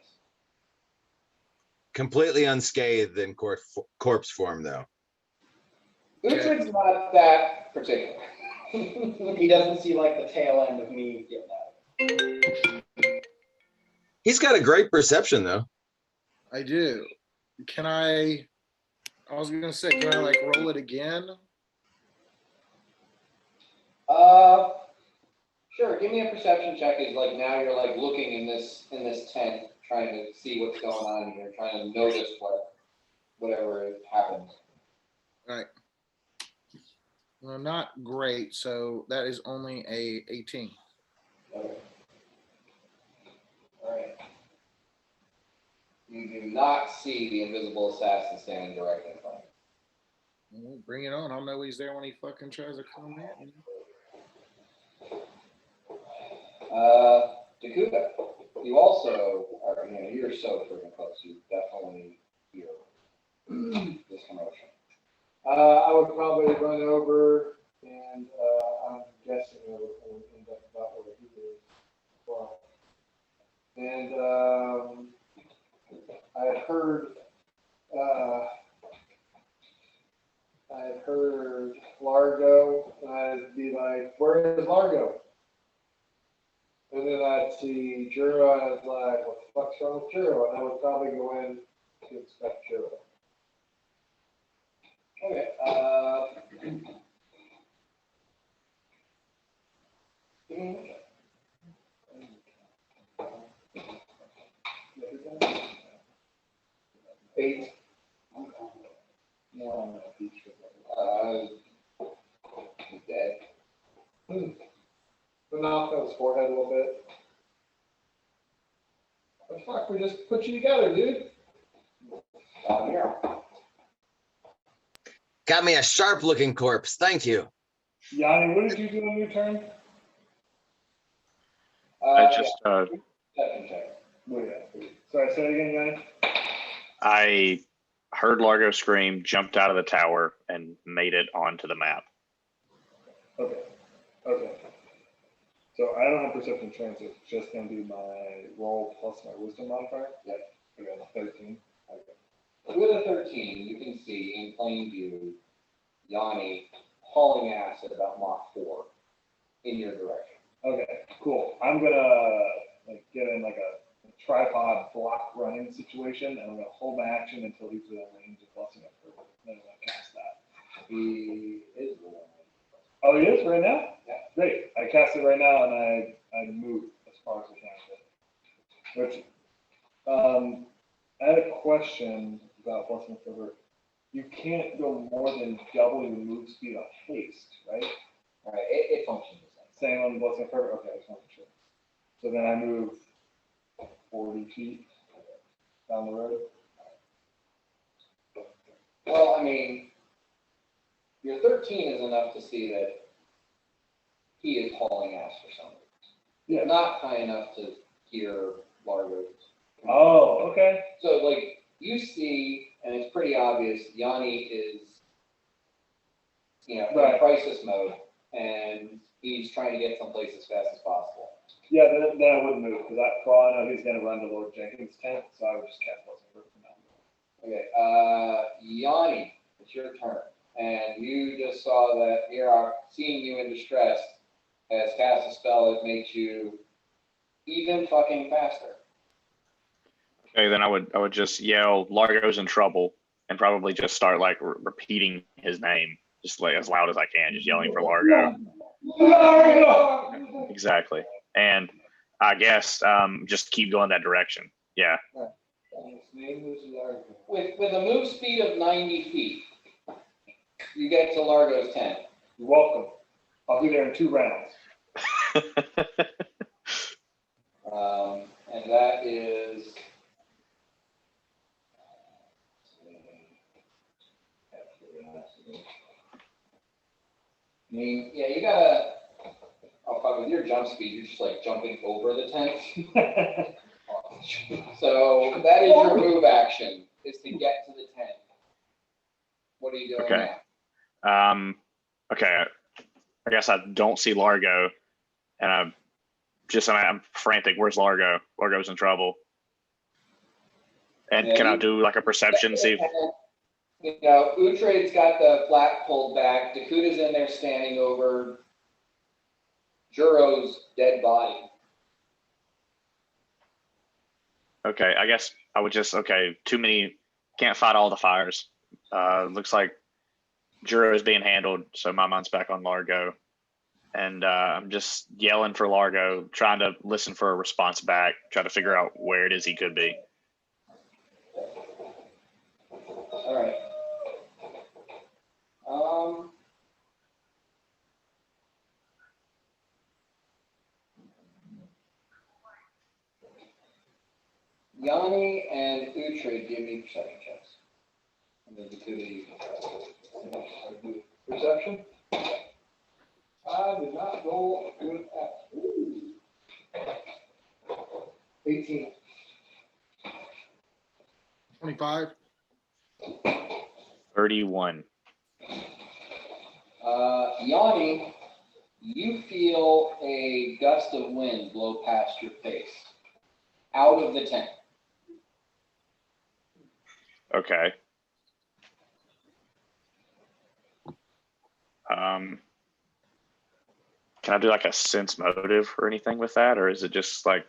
Completely unscathed in corpse form, though. Utrid's not that particular. He doesn't see like the tail end of me getting out. He's got a great perception, though. I do. Can I was gonna say, can I like roll it again? Sure. Give me a perception check. Is like now you're like looking in this tent, trying to see what's going on here, trying to notice whatever happens. All right. Well, not great. So that is only a 18. Okay. All right. You do not see the invisible assassin standing directly in front of you. Well, bring it on. I'll know he's there when he fucking tries to come in. Dakuda, you also are, you're so freaking close. You definitely hear this commotion. I would probably run over, and I'm guessing it would end up about where he is. Well, and I had heard Largo, and I'd be like, "Where is Largo?" And then I'd see Juro, and I was like, "What the fuck's wrong with Juro?" And I would probably go in to inspect Juro. Okay. Eight. No, He's dead. The knock on his forehead a little bit. What the fuck? We just put you together, dude. Here. Got me a sharp-looking corpse. Thank you. Yanni, what did you do on your turn? I just Perception check. Oh, yeah. Sorry, say it again, Yanni. I heard Largo scream, jumped out of the tower, and made it onto the map. Okay. So I don't have perception chance. It's just gonna be my roll plus my wisdom modifier. Yep. Okay, 13. Okay. With a 13, you can see in plain view Yanni hauling ass at about Mach 4 in your direction. Okay, cool. I'm gonna like get in like a tripod block running situation, and I'm gonna hold my action until he's within range of blessing up for it. Then I'm gonna cast that. He is the one. Oh, he is right now? Yeah. Great. I cast it right now, and I move as far as I can. Which, I had a question about blessing favor. You can't go more than double your move speed on haste, right? All right, it functions the same. Same on the blessing favor. Okay, I just want to make sure. So then I move 40 feet down the road. Well, I mean, your 13 is enough to see that he is hauling ass for some reason. Yeah. Not high enough to hear Largo. Oh, okay. So, like, you see, and it's pretty obvious, Yanni is you know, in Right. crisis mode, and he's trying to get someplace as fast as possible. Yeah, then I wouldn't move, because for all I know, he's gonna run to Lord Jenkins' tent, so I would just cast Blessing Fruit from now. Okay, Yanni, it's your turn, and you just saw that Irok, seeing you in distress, has cast a spell that makes you even fucking faster. Okay, then I would just yell, Largo's in trouble, and probably just start like repeating his name, just like as loud as I can, just yelling for Largo. Exactly. And I guess just keep going that direction. Yeah. With a move speed of 90 feet, you get to Largo's tent. You're welcome. I'll be there in 2 rounds. And that is. I mean, yeah, you gotta. Oh, fuck, with your jump speed, you're just like jumping over the tent. So that is your move action, is to get to the tent. What are you doing Okay. now? Okay. I guess I don't see Largo, and I'm frantic. Where's Largo? Largo's in trouble. And Yeah, can I do like a perception? See if You know, Utrade's got the flap pulled back. Dakuta's in there standing over Juro's dead body. okay, I guess I would just too many, can't fight all the fires. Looks like Juro is being handled, so my mind's back on Largo. And I'm just yelling for Largo, trying to listen for a response back, try to figure out where it is he could be. All right. Yanni and Utrade, give me perception checks. And then Dakuta, you can try. Perception? I did not roll good at. Ooh. 18. 25. 31. Yanni, you feel a gust of wind blow past your face, out of the tent. Okay. Can I do like a sense motive or anything with that, or is it just like,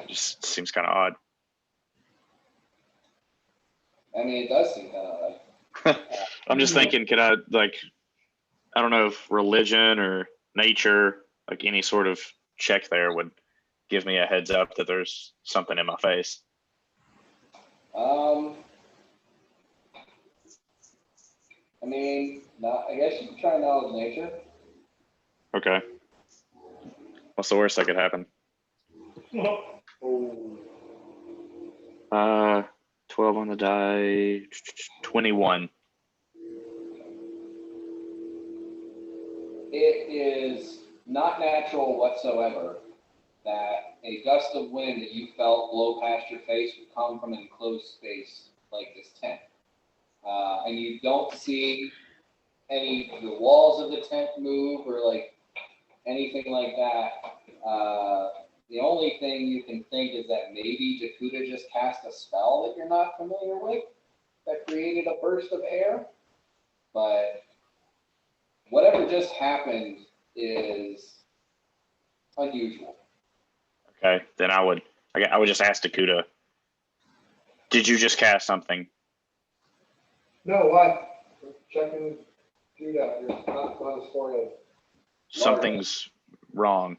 just seems kind of odd? I mean, it does seem kind of odd. I'm just thinking, can I like, I don't know if religion or nature, like any sort of check there would give me a heads up that there's something in my face. I mean, I guess you could try knowledge nature. Okay. What's the worst that could happen? 12 on the die, 21. It is not natural whatsoever that a gust of wind that you felt blow past your face would come from an enclosed space like this tent. And you don't see any of the walls of the tent move or like anything like that. The only thing you can think is that maybe Dakuta just cast a spell that you're not familiar with that created a burst of air. But whatever just happened is unusual. Okay, then I would just ask Dakuta, did you just cast something? No, why? Checking dude out here. Not on his forehead. Something's wrong.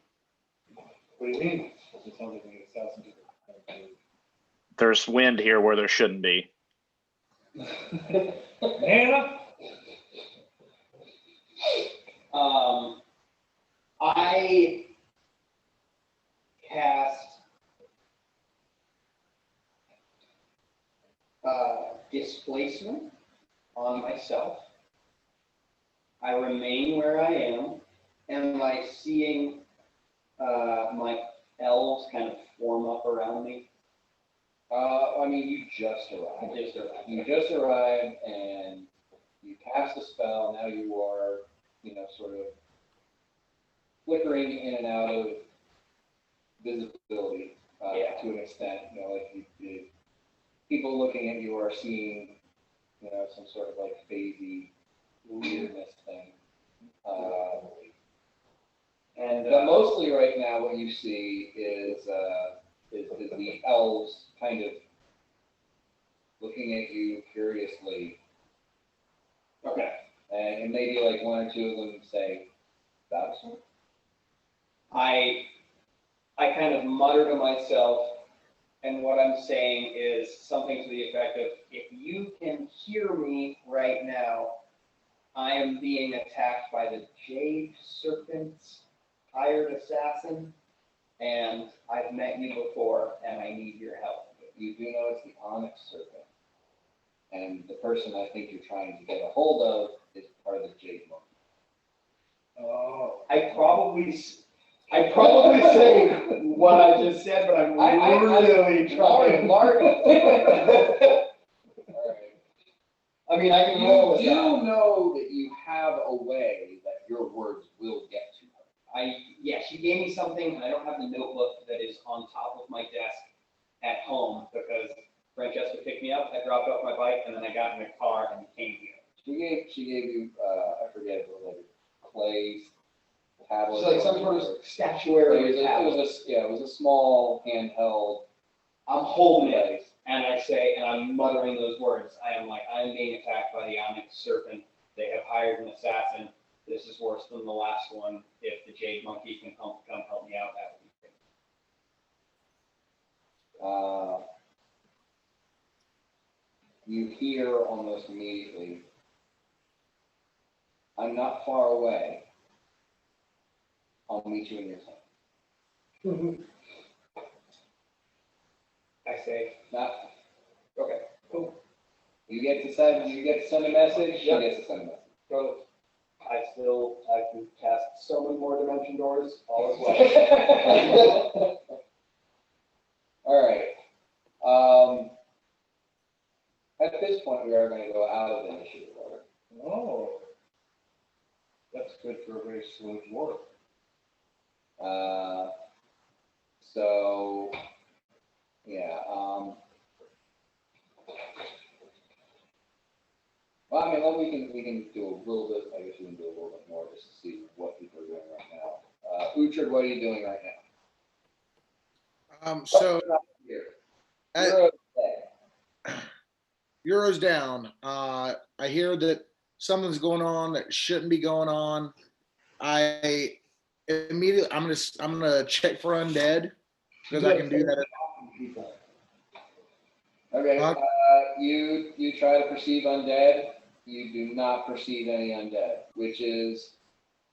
What do you mean? It sounds like an assassin. There's wind here where there shouldn't be. Hannah? I cast displacement on myself. I remain where I am, and like seeing my elves kind of form up around me. I mean, you just arrived. You just arrived, and you cast a spell, now you are, sort of flickering in and out of visibility to an extent. Like people looking at you are seeing, some sort of like phasey weirdness thing. But mostly right now, what you see is the elves kind of looking at you curiously. Okay. And maybe like one or two of them say, "Dinosaur?" I kind of mutter to myself, and what I'm saying is something to the effect of, if you can hear me right now, I am being attacked by the Jade Serpent's hired assassin, and I've met you before, and I need your help. You do know it's the Onyx Serpent. And the person I think you're trying to get a hold of is part of the Jade Monkey. Oh. I probably say what I just said, but I'm really trying. Mark. All right. I mean, I can roll You this out. do know that you have a way that your words will get to her. Yeah, she gave me something, and I don't have the notebook that is on top of my desk at home, because Francesca picked me up, I dropped off my bike, and then I got in the car and came here. She gave you, I forget, it was like a clay tablet. It's like some sort of statuary tablet. It was a small handheld. I'm holding it, and I say, and I'm muttering those words. I am being attacked by the Onyx Serpent. They have hired an assassin. This is worse than the last one. If the Jade Monkey can come help me out, that would be great. You hear almost immediately, "I'm not far away. I'll meet you in your tent." I say, Not, okay, cool. you get to send a message, she Yep. gets to send a message. Go. I can cast so many more dimension doors, all is well. All right. At this point, we are going to go out of the initiative order. Oh. That's good for a very slow dwarf. So, yeah. Well, I mean, we can do a little bit. I guess we can do a little bit more just to see what people are doing right now. Uhtred, what are you doing right now? So Here. I- You're okay. Euro's down. I hear that something's going on that shouldn't be going on. I immediately I'm gonna check for undead because I can do that. Okay. Huh? You try to perceive undead. You do not perceive any undead, which is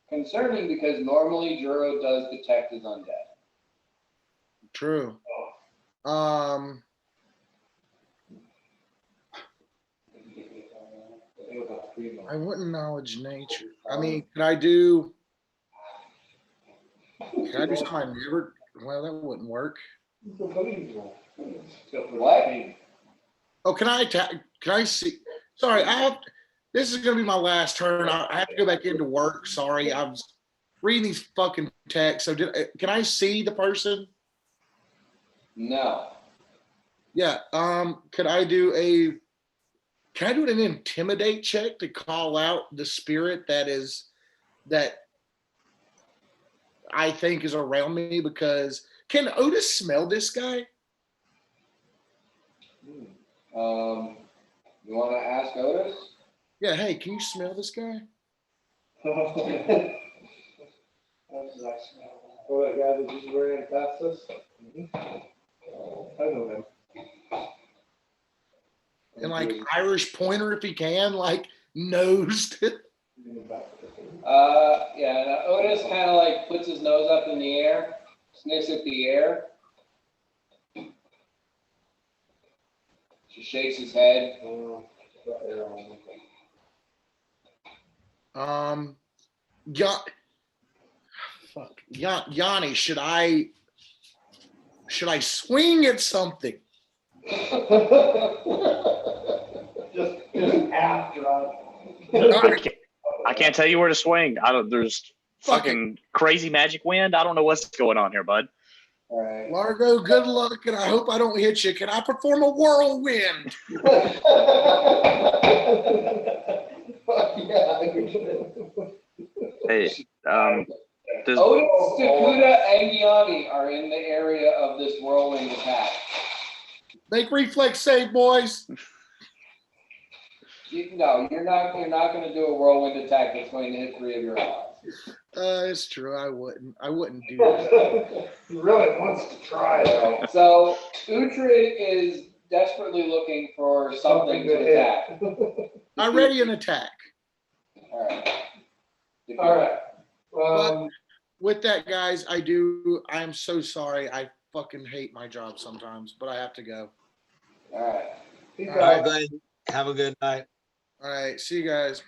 concerning because normally Juro does detect as undead. True. I wouldn't knowledge nature. I mean, can I do something I never? Well, that wouldn't work. What? Oh, can I attack? Can I see? Sorry, this is gonna be my last turn. I have to go back into work. Sorry, I was reading these fucking texts. So can I see the person? No. Yeah. Can I do an intimidate check to call out the spirit that I think is around me? Because can Otis smell this guy? You want to ask Otis? Yeah. Hey, can you smell this guy? Oh, that guy that just ran past us? I know him. And like Irish pointer if he can, like nosed. Yeah, and Otis kind of like puts his nose up in the air, sniffs at the air. She shakes his head. Yanni, should I swing at something? Just after. I can't tell you where to swing. I don't. There's Fuck fucking crazy magic wind. I don't know what's going on here, bud. All right. Largo, good luck, and I hope I don't hit you. Can I perform a whirlwind? Fuck yeah. Hey, does, Otis, Stakuda, and Yanni are in the area of this whirlwind attack. Make reflex save, boys. No, you're not going to do a whirlwind attack that's going to hit 3 of your allies. It's true. I wouldn't do that. He really wants to try though. So Uhtred is desperately looking for something to attack. I ready an attack. All right. All right. But with that, guys, I am so sorry. I fucking hate my job sometimes, but I have to go. All right. He All got- Well, then, have a good night. All right. See you guys.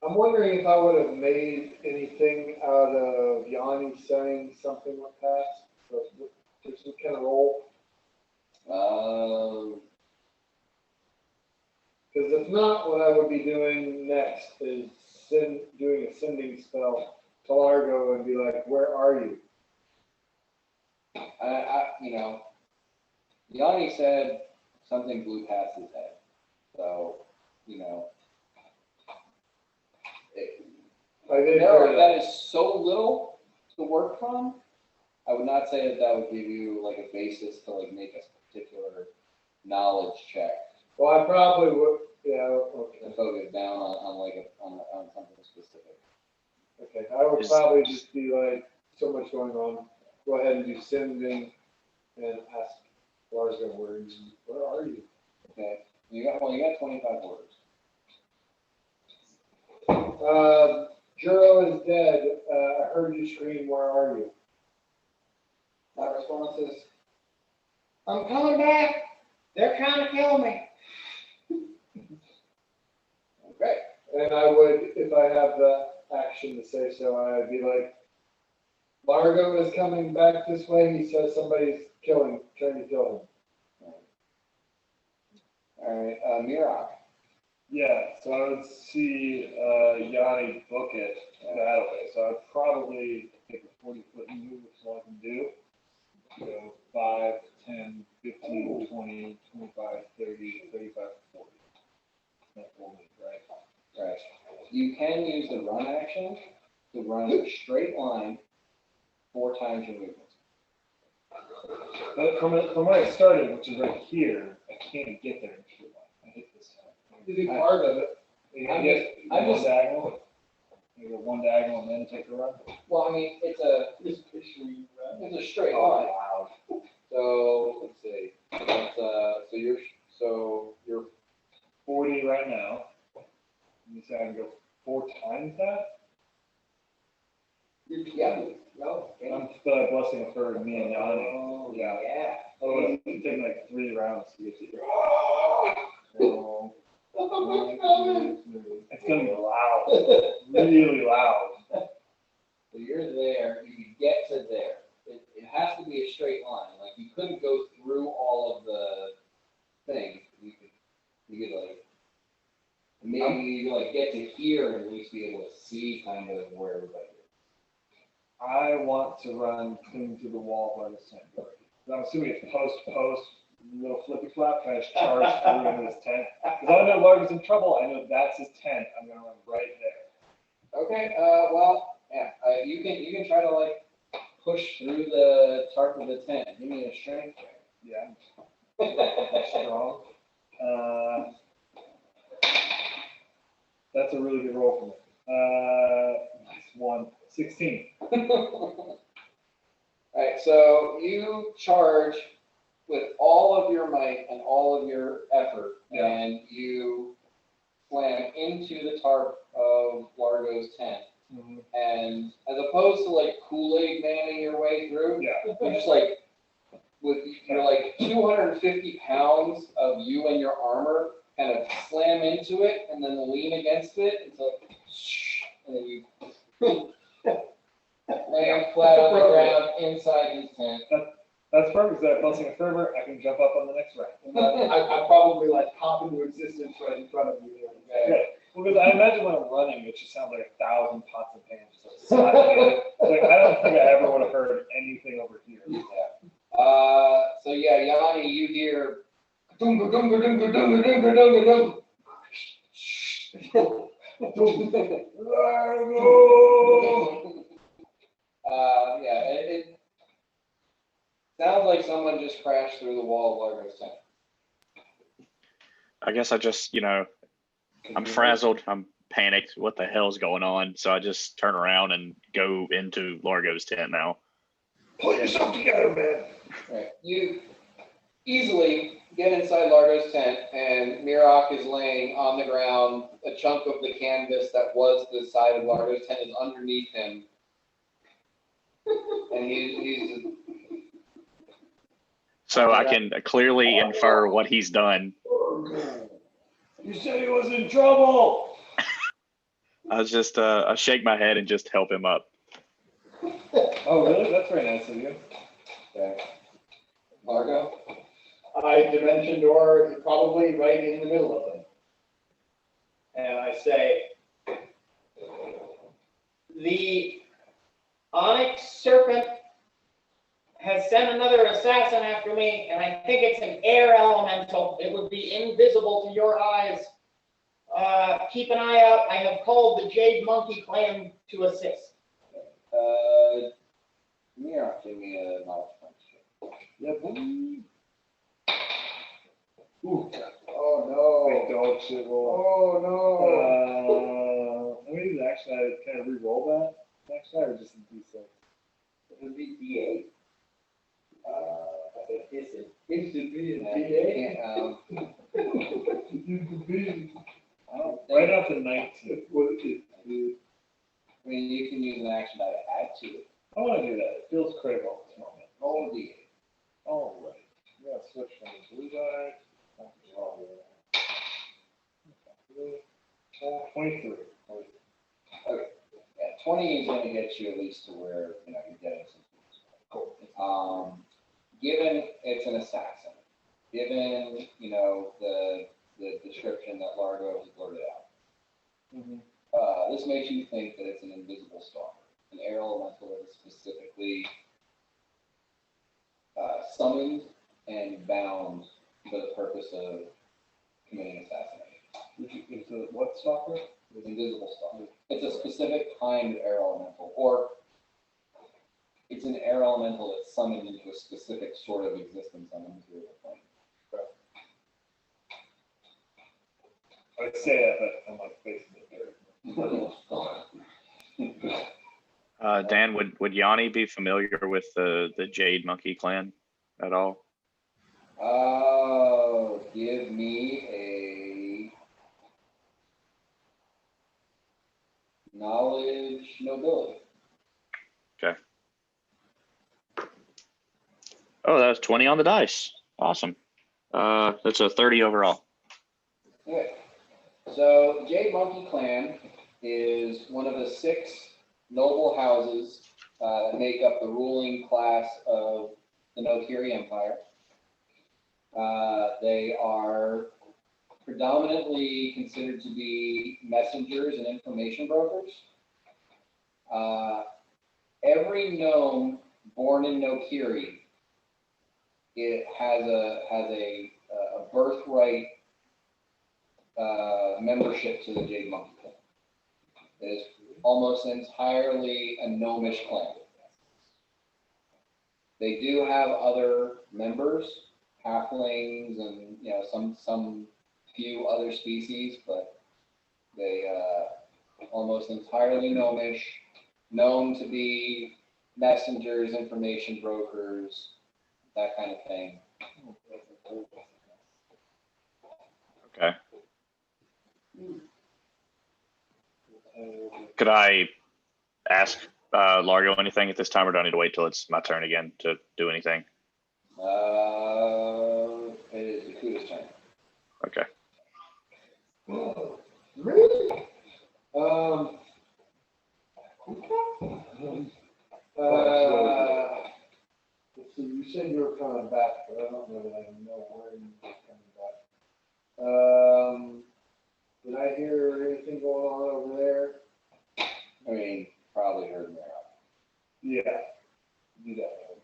I'm wondering if I would have made anything out of Yanni saying something like that. So, there's some kind of roll. Because if not, what I would be doing next is doing a sending spell to Largo and be like, "Where are you?" Yanni said something blew past his head. So, I did hear that is so little to work from. I would not say that would give you like a basis to like make a particular knowledge check. Well, I probably would. Yeah. Okay. And focus down on something specific. Okay. I would probably just be like, so much going on. Go ahead and do sending and ask Largo, where are you? Okay. You got 25 words. Juro is dead. I heard you scream, "Where are you?" My response is, I'm coming back. They're trying to kill me. Okay. And I would, if I have the action to say so, I'd be like, Largo is coming back this way. He says somebody's trying to kill him. All right. Mirak. Yeah, so I would see Yanni book it that way. So I'd probably take a 40-foot move, which is all I can do. So 5, 10, 15, 20, 25, 30, 35, 40. That's full move, right? Right. You can use the run action to run a straight line 4 times your movement. But from where I started, which is right here, I can't get there in a straight line. I hit this time. You do part of it. You I'm get just- I'm one just- diagonal. You go one diagonal and then take the run. Well, I mean, it's a straight line. So let's see. That's, so you're 40 right now. You say I can go 4 times that? yeah. No. I'm still like blessing a third, me and Yanni. Oh, Yeah. yeah. Otherwise, it's taking like 3 rounds to get to you. It's gonna be loud, really loud. So you're there, you can get to there. It has to be a straight line. Like you couldn't go through all of the things. You could like maybe you could like get to here and at least be able to see kind of where everybody is. I want to run clean to the wall by the tent. I'm assuming it's post, little flippy flap, kind of charge through into his tent. Because I know Largo's in trouble. I know that's his tent. I'm gonna run right there. Okay. Well, yeah. You can try to like push through the tarp of the tent. Give me a strength check. Yeah. Strong. That's a really good roll for me. Nice one. 16. All right, so you charge with all of your might and all of your effort, Yeah. and you slam into the tarp of Largo's tent. Mm-hmm. And as opposed to like Kool-Aid manning your way through, Yeah. you're just like, with your like 250 pounds of you and your armor, kind of slam into it and then lean against it until, and then you land flat on the ground inside his tent. That's perfect, so I'm pulsing a fervor, I can jump up on the next round. I probably like pop into existence right in front of you here. Yeah, well, because I imagine when I'm running, it just sounds like 1,000 pots and pans just like slapping in it. Like, I don't think I ever would have heard anything over here. So yeah, Yanni, you hear dunga dunga dunga dunga dunga dunga dunga. Yeah, it sounds like someone just crashed through the wall of Largo's tent. I guess I just, I'm frazzled. I'm panicked. What the hell's going on? So I just turn around and go into Largo's tent now. Pull yourself together, man. Right. You easily get inside Largo's tent, and Mirok is laying on the ground. A chunk of the canvas that was the side of Largo's tent is underneath him. And he's So I can clearly infer what he's done. You said he was in trouble. I was just, I shake my head and just help him up. Oh, really? That's very nice of you. okay. Largo? I dimension door probably right in the middle of them. And I say, the Onyx Serpent has sent another assassin after me, and I think it's an air elemental. It would be invisible to your eyes. Keep an eye out. I have called the Jade Monkey Clan to assist. Mirok, give me a knowledge punch. Yeah, boy. Ooh. Oh Big dog shit roll. Oh Let me do the action. I kind of re-roll that next time, or just in D6. It would be D8. It should be Yeah, a you DA. can't, You could be. I don't Right think, up to 19. What is it? I mean, you can use an action die to add to it. I want to do that. It feels critical at this moment. Roll a d8. All right. I'm going to switch from the blue die. 23. Yeah, 20 is going to get you at least to where you're getting some. Cool. Given it's an assassin, given the description that Largo has blurted out, this makes you think that it's an invisible stalker, an air elemental that is specifically summoned and bound for the purpose of committing assassination. It's a what stalker? It's invisible stalker. It's a specific kind of air elemental, or it's an air elemental that's summoned into a specific sort of existence on the material plane. I'd say that, but I'm like facing it there. Dan, would Yanni be familiar with the Jade Monkey Clan at all? Give me a knowledge nobility. Okay. Oh, that was 20 on the dice. Awesome. That's a 30 overall. Okay. So Jade Monkey Clan is one of the 6 noble houses that make up the ruling class of the Nokiri Empire. They are predominantly considered to be messengers and information brokers. Every gnome born in Nokiri, it has a birthright membership to the Jade Monkey Clan. It is almost entirely a gnomish clan. They do have other members, halflings, and some few other species, but they almost entirely gnomish, known to be messengers, information brokers, that kind of thing. Okay. Could I ask Largo anything at this time, or do I need to wait till it's my turn again to do anything? It is Yakuda's turn. Okay. Really? Let's see, you say said you were coming back, but I don't know that I know where you were coming back. Did I hear anything going on over there? I mean, probably heard me out. Yeah. You definitely.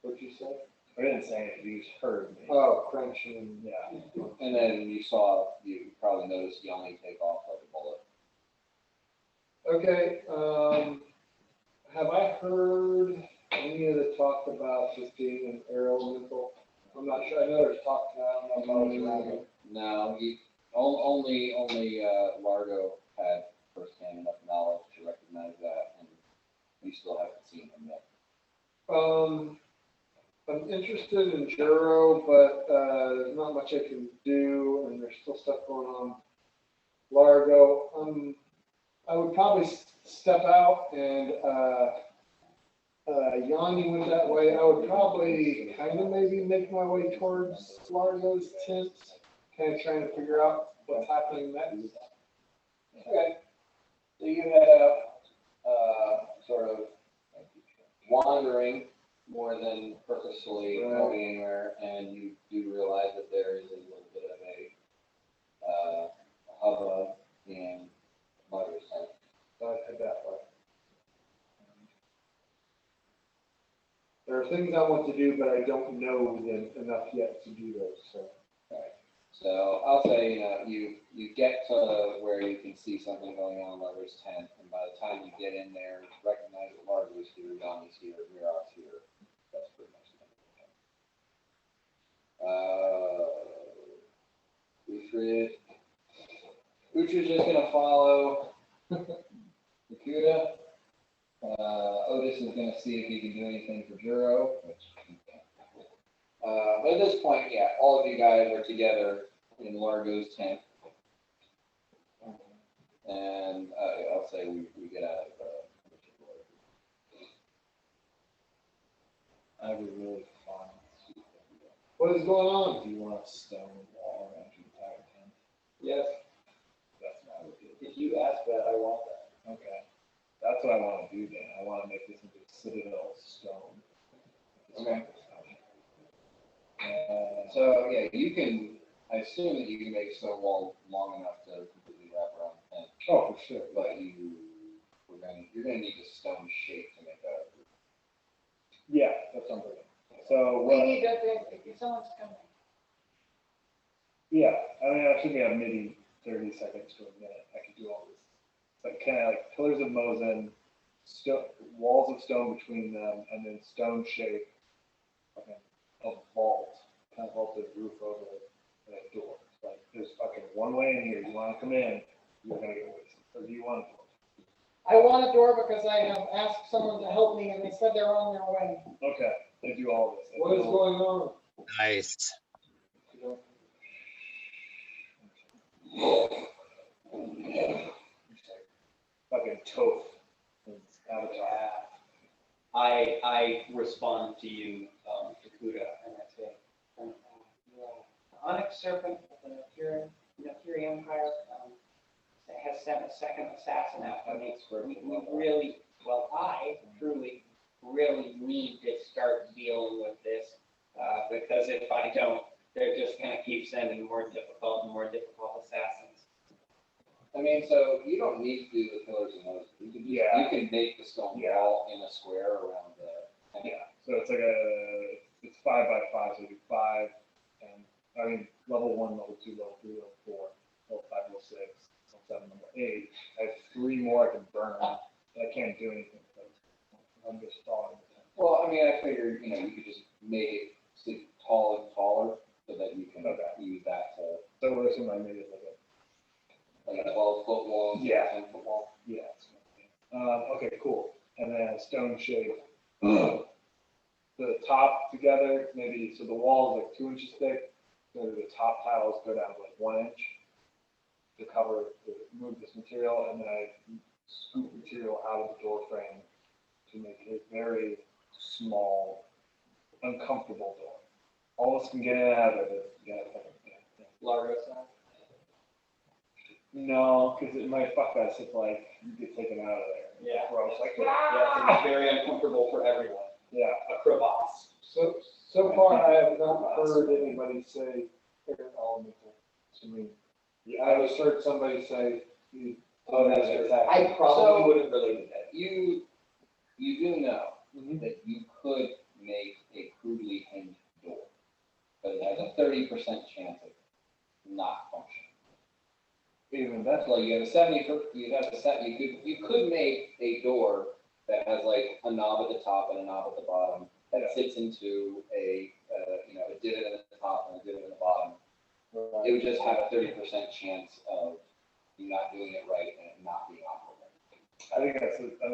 What'd you say? I didn't say anything, you just heard me. Oh, crunching. Yeah. And then you probably noticed Yanni take off like a bullet. Okay, have I heard any of the talk about this being an aeromental? I'm not sure, I know there's talk now, I'm not around it. No, only Largo had firsthand enough knowledge to recognize that, and you still haven't seen him yet. I'm interested in Juro, but, there's not much I can do, and there's still stuff going on. Largo, I would probably step out and, Yanni went that way. I would probably kind of maybe make my way towards Largo's tent, kind of trying to figure out what's happening next. Okay. So you head out, sort of wandering more than purposefully going anywhere, and you do realize that there is a little bit of a hubbub in Largo's tent. So I'd head that way. There are things I want to do, but I don't know them enough yet to do those, so. So I'll say, you get to where you can see something going on in Largo's tent, and by the time you get in there, recognize that Largo's here, Yanni's here, Miro's here. That's pretty much the end. Utra's just gonna follow Nakuda. Otis is gonna see if he can do anything for Juro, which he can't. But at this point, yeah, all of you guys are together in Largo's tent. And I'll say we get out of I have a really fun. What is going on? Do you want a stone wall around your entire tent? Yes, That's what I would do. if you ask that, I want that. Okay. That's what I want to do then. I want to make this into citadel stone. Okay. And So, yeah, I assume that you can make a stone wall long enough to completely wrap around the tent, oh, for sure. but you're gonna need a stone shape to make that. Yeah, that's something. So, We need to, if someone's coming. yeah, I mean, I should be at maybe 30 seconds to a minute. I could do all this. Like kind of like pillars of Mosin, walls of stone between them, and then stone shape, okay, a vault, kind of vaulted roof over it, and a door. Like there's fucking one way in here. You want to come in, you're gonna get wasted. Or do you want a door? I want a door because I have asked someone to help me and they said they're on their way. Okay, they do all this. They What is do- going on? Nice. Fucking Toph. It's Avatar. I respond to you, Takuda, and I say, Onyx Serpent of the Nakiri Empire has sent a second assassin after me. We really, well, I truly really need to start dealing with this, because if I don't, they're just gonna keep sending more difficult assassins. I mean, so you don't need to do the pillars and those. You can Yeah. you can make the stone Yeah. wall in a square around the tent. Yeah, so it's like it's 5 by 5, so you do 5, and I mean, level 1, level 2, level 3, level 4, level 5, level 6, level 7, level 8. I have 3 more I can burn, but I can't do anything with those. I'm just stalling the tent. Well, I mean, I figured, you could just make it sleep tall and taller so that you can Okay. use that to, So we're assuming I made it like a 12-foot wall, Yeah. 10-foot wall. yeah. Okay, cool. And then stone shape. The top together, maybe, so the wall is like 2 inches thick, so the top tiles go down to like 1 inch to move this material, and then I scoop material out of the door frame to make a very small, uncomfortable door. All of us can get in and out of it. Yeah. Largo style. No, because it might fuck us if like you get taken out of there. Yeah. Gross, like, Yeah, it's very uncomfortable for everyone. Yeah. a crevasse. So far, I have not heard anybody say air elemental to me. I just heard somebody say, Oh, that's exactly. I probably So- would have related that. You do know Mhm. that you could make a crudely hinged door, but it has a 30% chance of not functioning. Even better. So you have a 70, you could make a door that has like a knob at the top and a knob at the bottom that sits into a divot at the top and a divot at the bottom. It would just have a 30% chance of you not doing it right and it not being operable. I think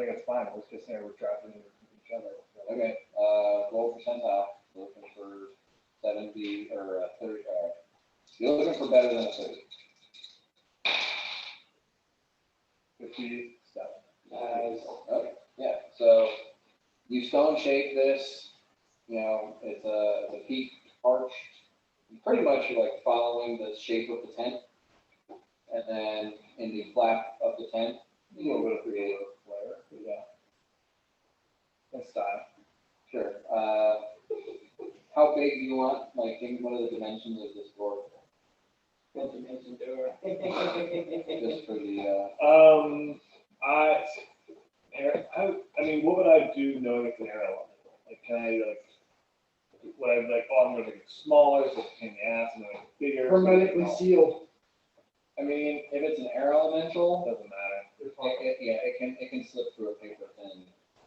that's fine. Let's just say we're drafting each other. Okay, roll percentile, looking for 70 or 30, you're looking for better than a 30. 57. Okay, yeah, so you stone shape this, it's a peak arch. Pretty much you're like following the shape of the tent. And then in the flap of the tent, A little bit of creative flair, but yeah. And style. sure. How big do you want, like, what are the dimensions of this door? Good dimension door. Just for the, I mean, what would I do knowing it's an air elemental? Like, can I would I be like, oh, I'm gonna make it smaller, so it's a pain in the ass, and then make it bigger? hermetically sealed. I mean, if it's an air elemental, Doesn't matter. it can slip through a paper thin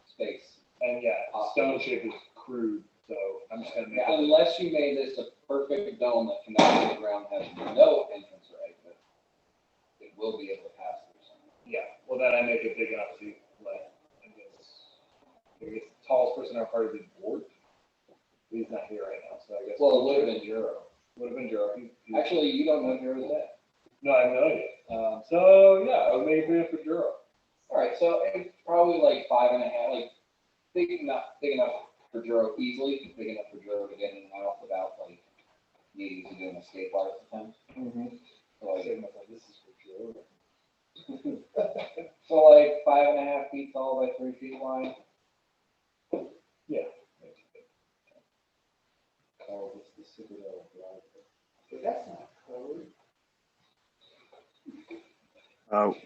space. And yeah, stone shape is crude, so I'm just gonna make it. Unless you made this a perfect dome that connects to the ground, has no entrance or exit, it will be able to pass through something. Yeah, well, then I make it big enough to let, I guess the tallest person in our party is bored. He's not here right now, so I guess. Well, it would have been Juro. Would have been Joe. Actually, you don't know Juro's dead. No, I have no idea. So yeah, I would make it big for Juro. All right, so it's probably like 5.5, like big enough for Juro easily, big enough for Juro to get in and out without like needing to do an escape artist attempt. Mm-hmm. So like, This is for Joe. so like 5.5 feet tall by 3 feet wide. Yeah. Oh, it's the Citadel Drive. But that's not code.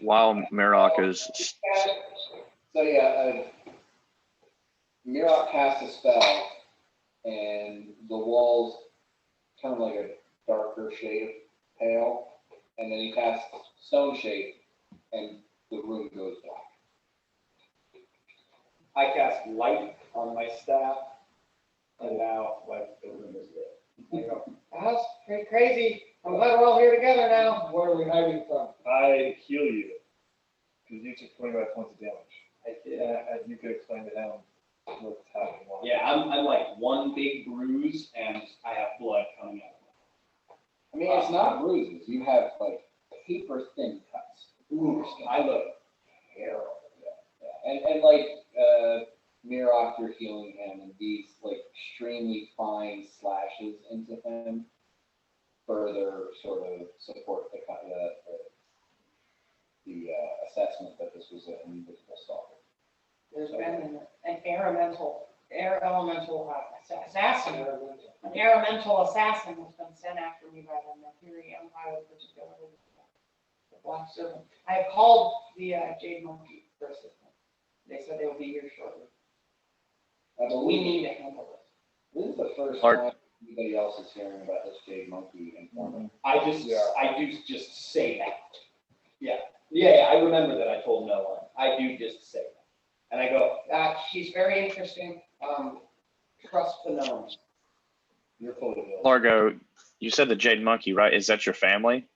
While Mirok is, So yeah, Mirok casts a spell, and the walls turn like a darker shade of pale, and then he casts stone shape, and the room goes black. I cast light on my staff, and now, like, the room is lit. I go, That's pretty crazy. I'm glad we're all here together now. Where are we hiding from? I heal you because you took 25 points of damage. I did. And you could explain to him what's happening. Yeah, I'm like one big bruise, and I have blood coming out. I mean, it's not bruises. You have like paper thin cuts. Ooh, I look terrible. And like Mirok, you're healing him, and these like extremely fine slashes into him further sort of support the assessment that this was an invisible stalker. There's been an air elemental assassin. An air elemental assassin has been sent after me by the Mercury Empire, particularly the Black Serpent. I have called the Jade Monkey for assistance. They said they will be here shortly. I We believe need to handle this. this is the first Art. time anybody else is hearing about this Jade Monkey informant. I do just say that. Yeah, I remember that I told no one. I do just say that. And I go, She's very interesting. Trust the gnomes. You're fully healed. Largo, you said the Jade Monkey, right? Is that your family?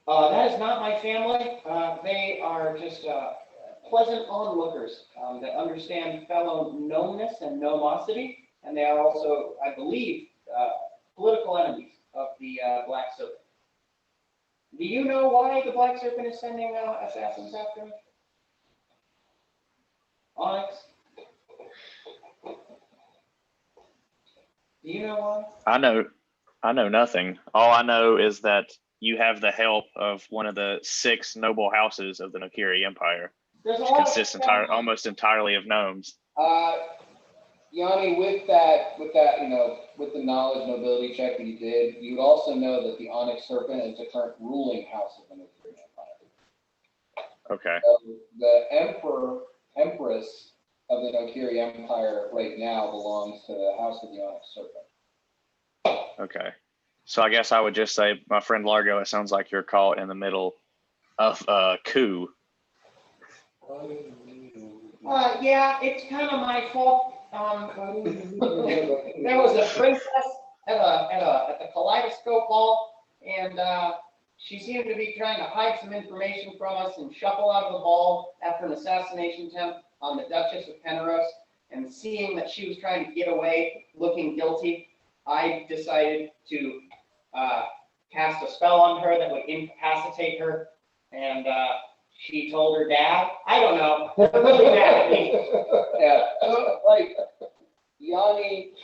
That is not my family. They are just pleasant onlookers that understand fellow gnomeness and gnomosity, and they are also, I believe, political enemies of the Black Serpent. Do you know why the Black Serpent is sending assassins after me? Onyx? Do you know why? I know nothing. All I know is that you have the help of one of the 6 noble houses of the Nokiri Empire, There's a which lot of consists almost entirely of gnomes. Yanni, with that, you know, with the knowledge and ability check that you did, you would also know that the Onyx Serpent is the current ruling house of the Nokiri Empire. Okay. So the Empress of the Nokiri Empire right now belongs to the House of the Onyx Serpent. Okay. So I guess I would just say, my friend Largo, it sounds like you're caught in the middle of a coup. Yeah, it's kind of my fault. There was a princess at the kaleidoscope ball, and she seemed to be trying to hide some information from us and shuffle out of the ball after an assassination attempt on the Duchess of Penrose. And seeing that she was trying to get away, looking guilty, I decided to cast a spell on her that would incapacitate her. And she told her dad. I don't know. They're really mad at me. Yeah, so, like, Yanni,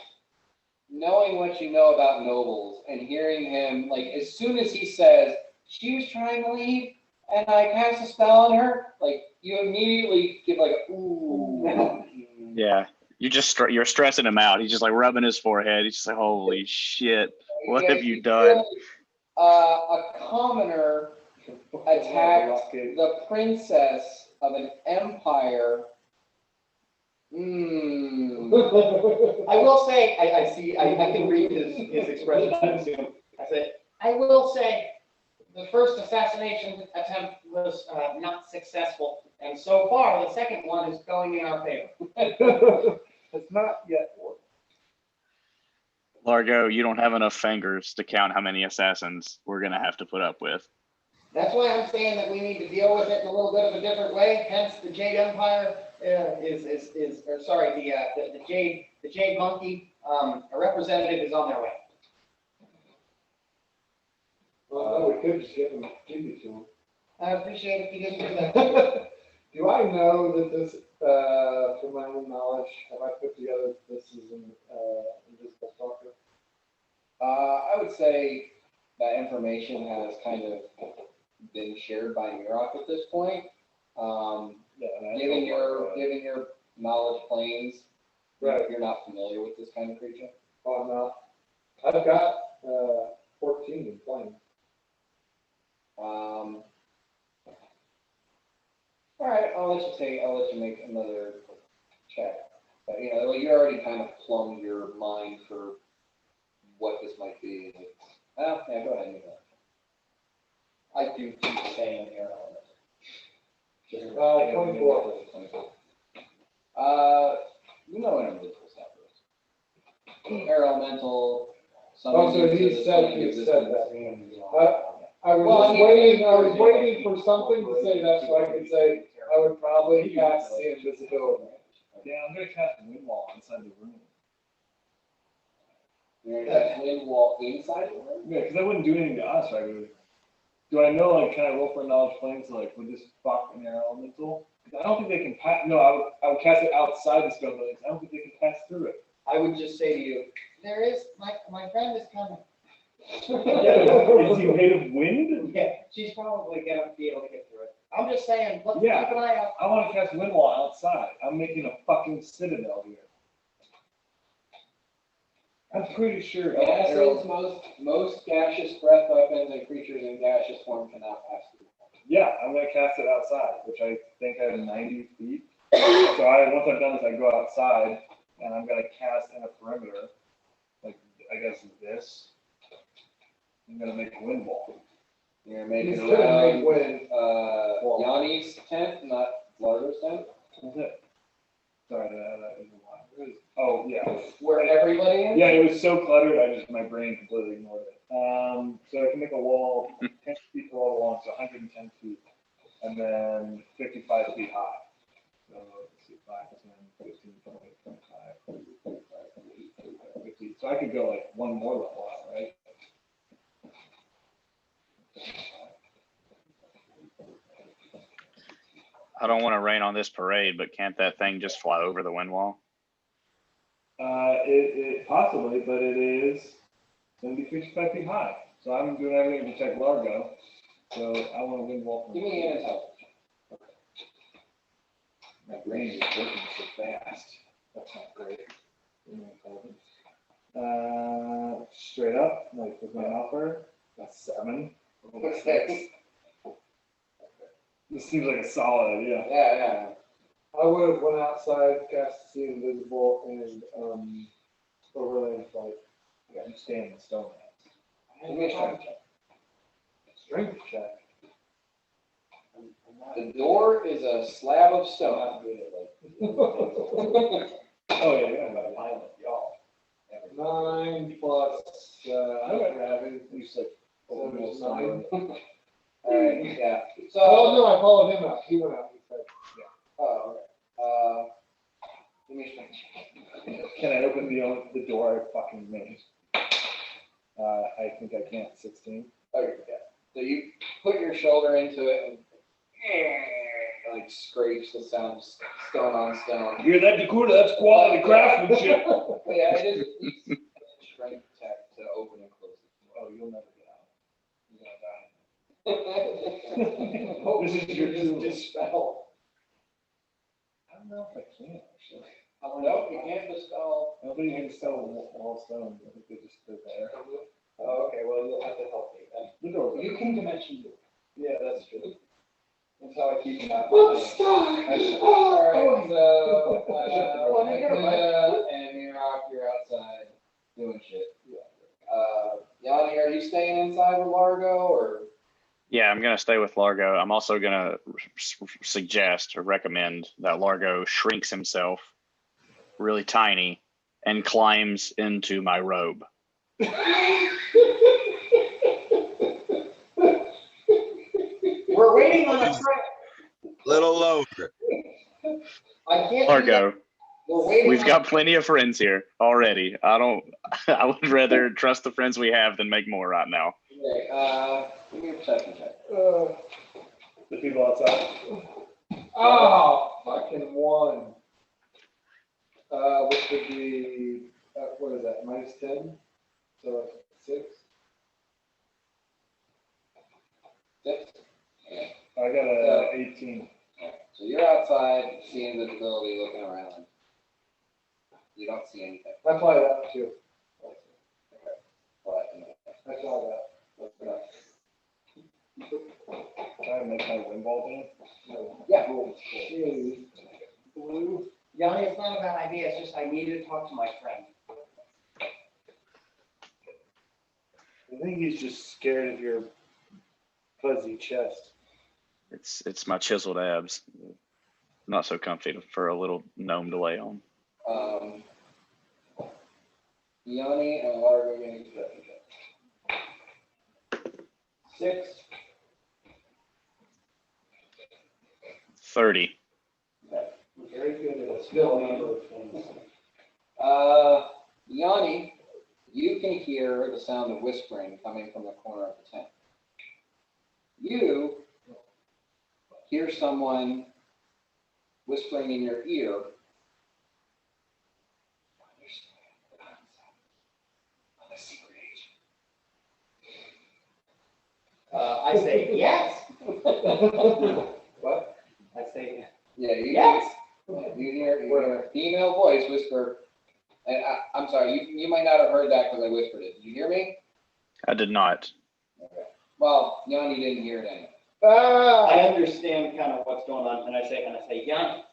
knowing what you know about nobles and hearing him, like, as soon as he says, she was trying to leave and I cast a spell on her, like, you immediately give like a, ooh. Yeah. You're stressing him out. He's just like rubbing his forehead. He's just like, holy shit. What have you done? A commoner attacked the princess of an empire. I will say, I see, I can read his expression, I assume. I said, I will say, the first assassination attempt was not successful, and so far, the second one is going in our favor. It's not yet worked. Largo, you don't have enough fingers to count how many assassins we're going to have to put up with. That's why I'm saying that we need to deal with it in a little bit of a different way, hence the Jade Empire the Jade Monkey, a representative is on their way. Well, we could just give it to him. I appreciate if you didn't do that. Do I know that this, from my own knowledge, have I put together this is an invisible stalker? I would say that information has kind of been shared by Mirok at this point. Given your knowledge planes, Right. you're not familiar with this kind of creature. Oh, no. I've got 14 in plane. All right, I'll let you make another check. But, you know, you already kind of plumbed your mind for what this might be. Yeah, go ahead and do that. I do keep saying here. 24. You know what I'm looking for. Air elemental. Oh, so he said that. I was waiting for something to say that so I could say I would probably cast the invisibility. Yeah, I'm gonna cast wind wall inside the room. You're gonna cast wind wall inside the room? Yeah, because I wouldn't do anything to us, right? Do I know, like, can I roll for knowledge planes, like, would this fuck an air elemental? Because I don't think they can pass, no, I would cast it outside the spell buildings. I don't think they can pass through it. I would just say to you, There is, my friend is coming. Is he made of wind? Yeah, she's probably gonna be able to get through it. I'm just saying, let's Yeah. keep an eye out. I want to cast wind wall outside. I'm making a fucking citadel here. I'm pretty sure. Gases, most gaseous breath weapons and creatures in gaseous form cannot pass through. Yeah, I'm gonna cast it outside, which I think I have 90 feet. So once I've done this, I go outside and I'm gonna cast in a perimeter, like I guess this. I'm gonna make a wind wall. You're gonna make He's it gonna around make wind. Yanni's tent, not Largo's tent. That's it. Sorry, that is a lot. Oh yeah. Where everybody is? Yeah, it was so cluttered, my brain completely ignored it. So I can make a wall 10 feet all long, so 110 feet, and then 55 feet high. So let's see, 5, 10, 15, 20, 25, 50. So I could go like one more level out, right? I don't want to rain on this parade, but can't that thing just fly over the wind wall? It possibly, but it is going to be 55 feet high. So I'm doing everything to protect Largo. So I want to wind wall. Give me an intel. My brain is working so fast. That's not great. Straight up, like with my offer, that's 7. Okay. This seems like a solid, yeah. Yeah. I would have went outside, cast see invisible, and overland flight. Yeah, you stay in the stone. Give me a strength check. Strength check. The door is a slab of stone. Oh, yeah, about a pilot, y'all. 9 plus, gravity. You said, So there's 9. Alright, yeah. So, Oh, no, I followed him out. He went out. He said, oh, okay. Give me a strength check. can I open the door I fucking made? I think I can't, 16. Okay, yeah. So you put your shoulder into it and like scrapes the sound of stone on stone. Hear that, Dakota? That's quality craftsmanship. But yeah, it is a strength check to open and close it. Oh, you'll never get out. This is your dispel. I don't know if I can, actually. No, you can't dispel. Nobody can sell wall stones. I think they just stood there. Oh, okay, well, you'll have to help me then. The door. You can dimension do. Yeah, that's true. That's how I keep my. Let's start. Alright, so, and you're outside doing shit. Yanni, are you staying inside with Largo or? Yeah, I'm gonna stay with Largo. I'm also gonna suggest or recommend that Largo shrinks himself really tiny and climbs into my robe. We're waiting on a train. Little lower. I can't. Largo, We're waiting. we've got plenty of friends here already. I would rather trust the friends we have than make more right now. Okay, give me a perception check. The people outside. oh, fucking 1. Which would be, what is that, -10? So 6? 6. I got a 18. So you're outside, seeing visibility, looking around. You don't see anything. I apply that too. But, I saw that. Try to make my wind ball dance. yeah. Blue. Yanni, it's not a bad idea, it's just I needed to talk to my friend. I think he's just scared of your fuzzy chest. It's my chiseled abs. Not so comfy for a little gnome to lay on. Yanni and Largo are getting perception check. 6. 30. Very good at a still number of things. Yanni, you can hear the sound of whispering coming from the corner of the tent. You hear someone whispering in your ear. I'm a secret agent. I say, yes. What? I say, Yeah, you yes. You hear a female voice whisper, and I'm sorry, you might not have heard that because I whispered it. Did you hear me? I did not. Okay. Well, Yanni didn't hear it anyway. I understand kind of what's going on, and I say, Yanni,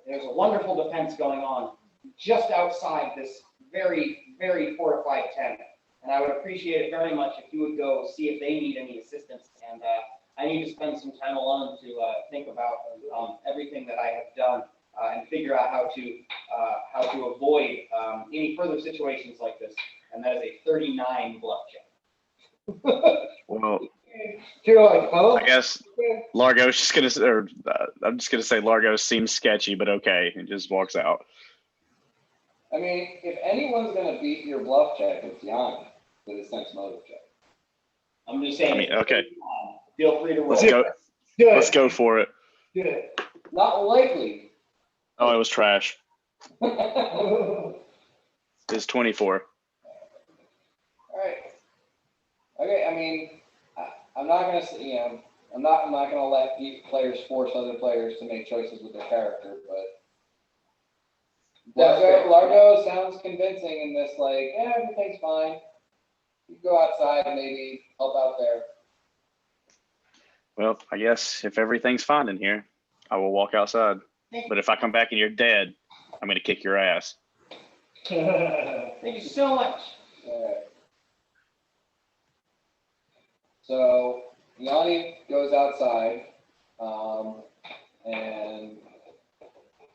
there's a wonderful defense going on just outside this very, very fortified tent, and I would appreciate it very much if you would go see if they need any assistance. And I need to spend some time alone to think about everything that I have done and figure out how to avoid any further situations like this. And that is a 39 bluff check. Well, You're like, huh? I guess Largo's just gonna, or I'm just gonna say Largo seems sketchy, but okay, and just walks out. I mean, if anyone's gonna beat your bluff check, it's Yanni with his sense motive check. I'm just saying. I mean, okay, Feel free to roll. let's go. Good. Let's go for it. Good. Not likely. Oh, it was trash. All It's 24. right. Okay. I mean, I'm not gonna say, I'm not gonna let players force other players to make choices with their character, but Largo sounds convincing in this, like, yeah, everything's fine. You go outside and maybe help out there. Well, I guess if everything's fine in here, I will walk outside. But if I come back and you're dead, I'm gonna kick your ass. Thank you so much. Alright. So Yanni goes outside, and as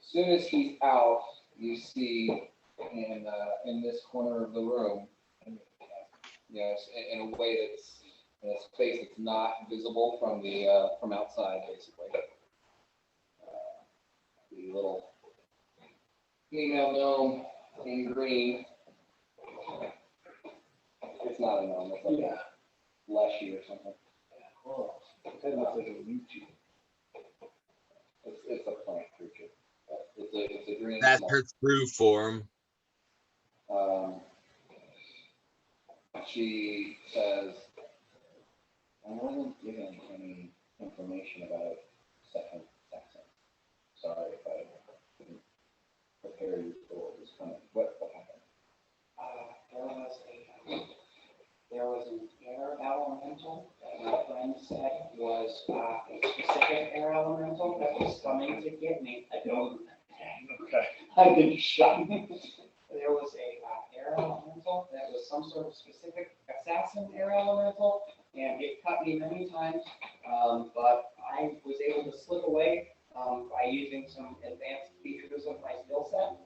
soon as he's out, you see in this corner of the room, yes, in a way that's in a space that's not visible from the from outside, basically. The little female gnome in green. It's not a gnome, it's like a fleshy or something. Oh, that looks like a Luigi. It's a plant creature. It's a green. That's small. her true form. She says, I wasn't given any information about second accent. Sorry if I didn't prepare you for what was coming. What happened? There was an air elemental that my friend said was a specific air elemental that was coming to get me. I don't. Okay. I've been shot. There was a air elemental that was some sort of specific assassin air elemental, and it cut me many times. But I was able to slip away by using some advanced features of my skill set.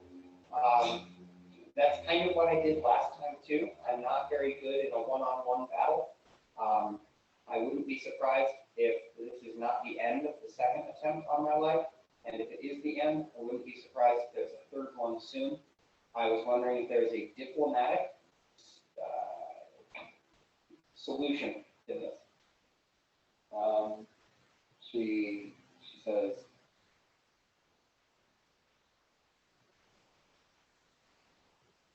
That's kind of what I did last time too. I'm not very good in a one-on-one battle. I wouldn't be surprised if this is not the end of the second attempt on my life. And if it is the end, I wouldn't be surprised if there's a third one soon. I was wondering if there's a diplomatic solution to this. She says,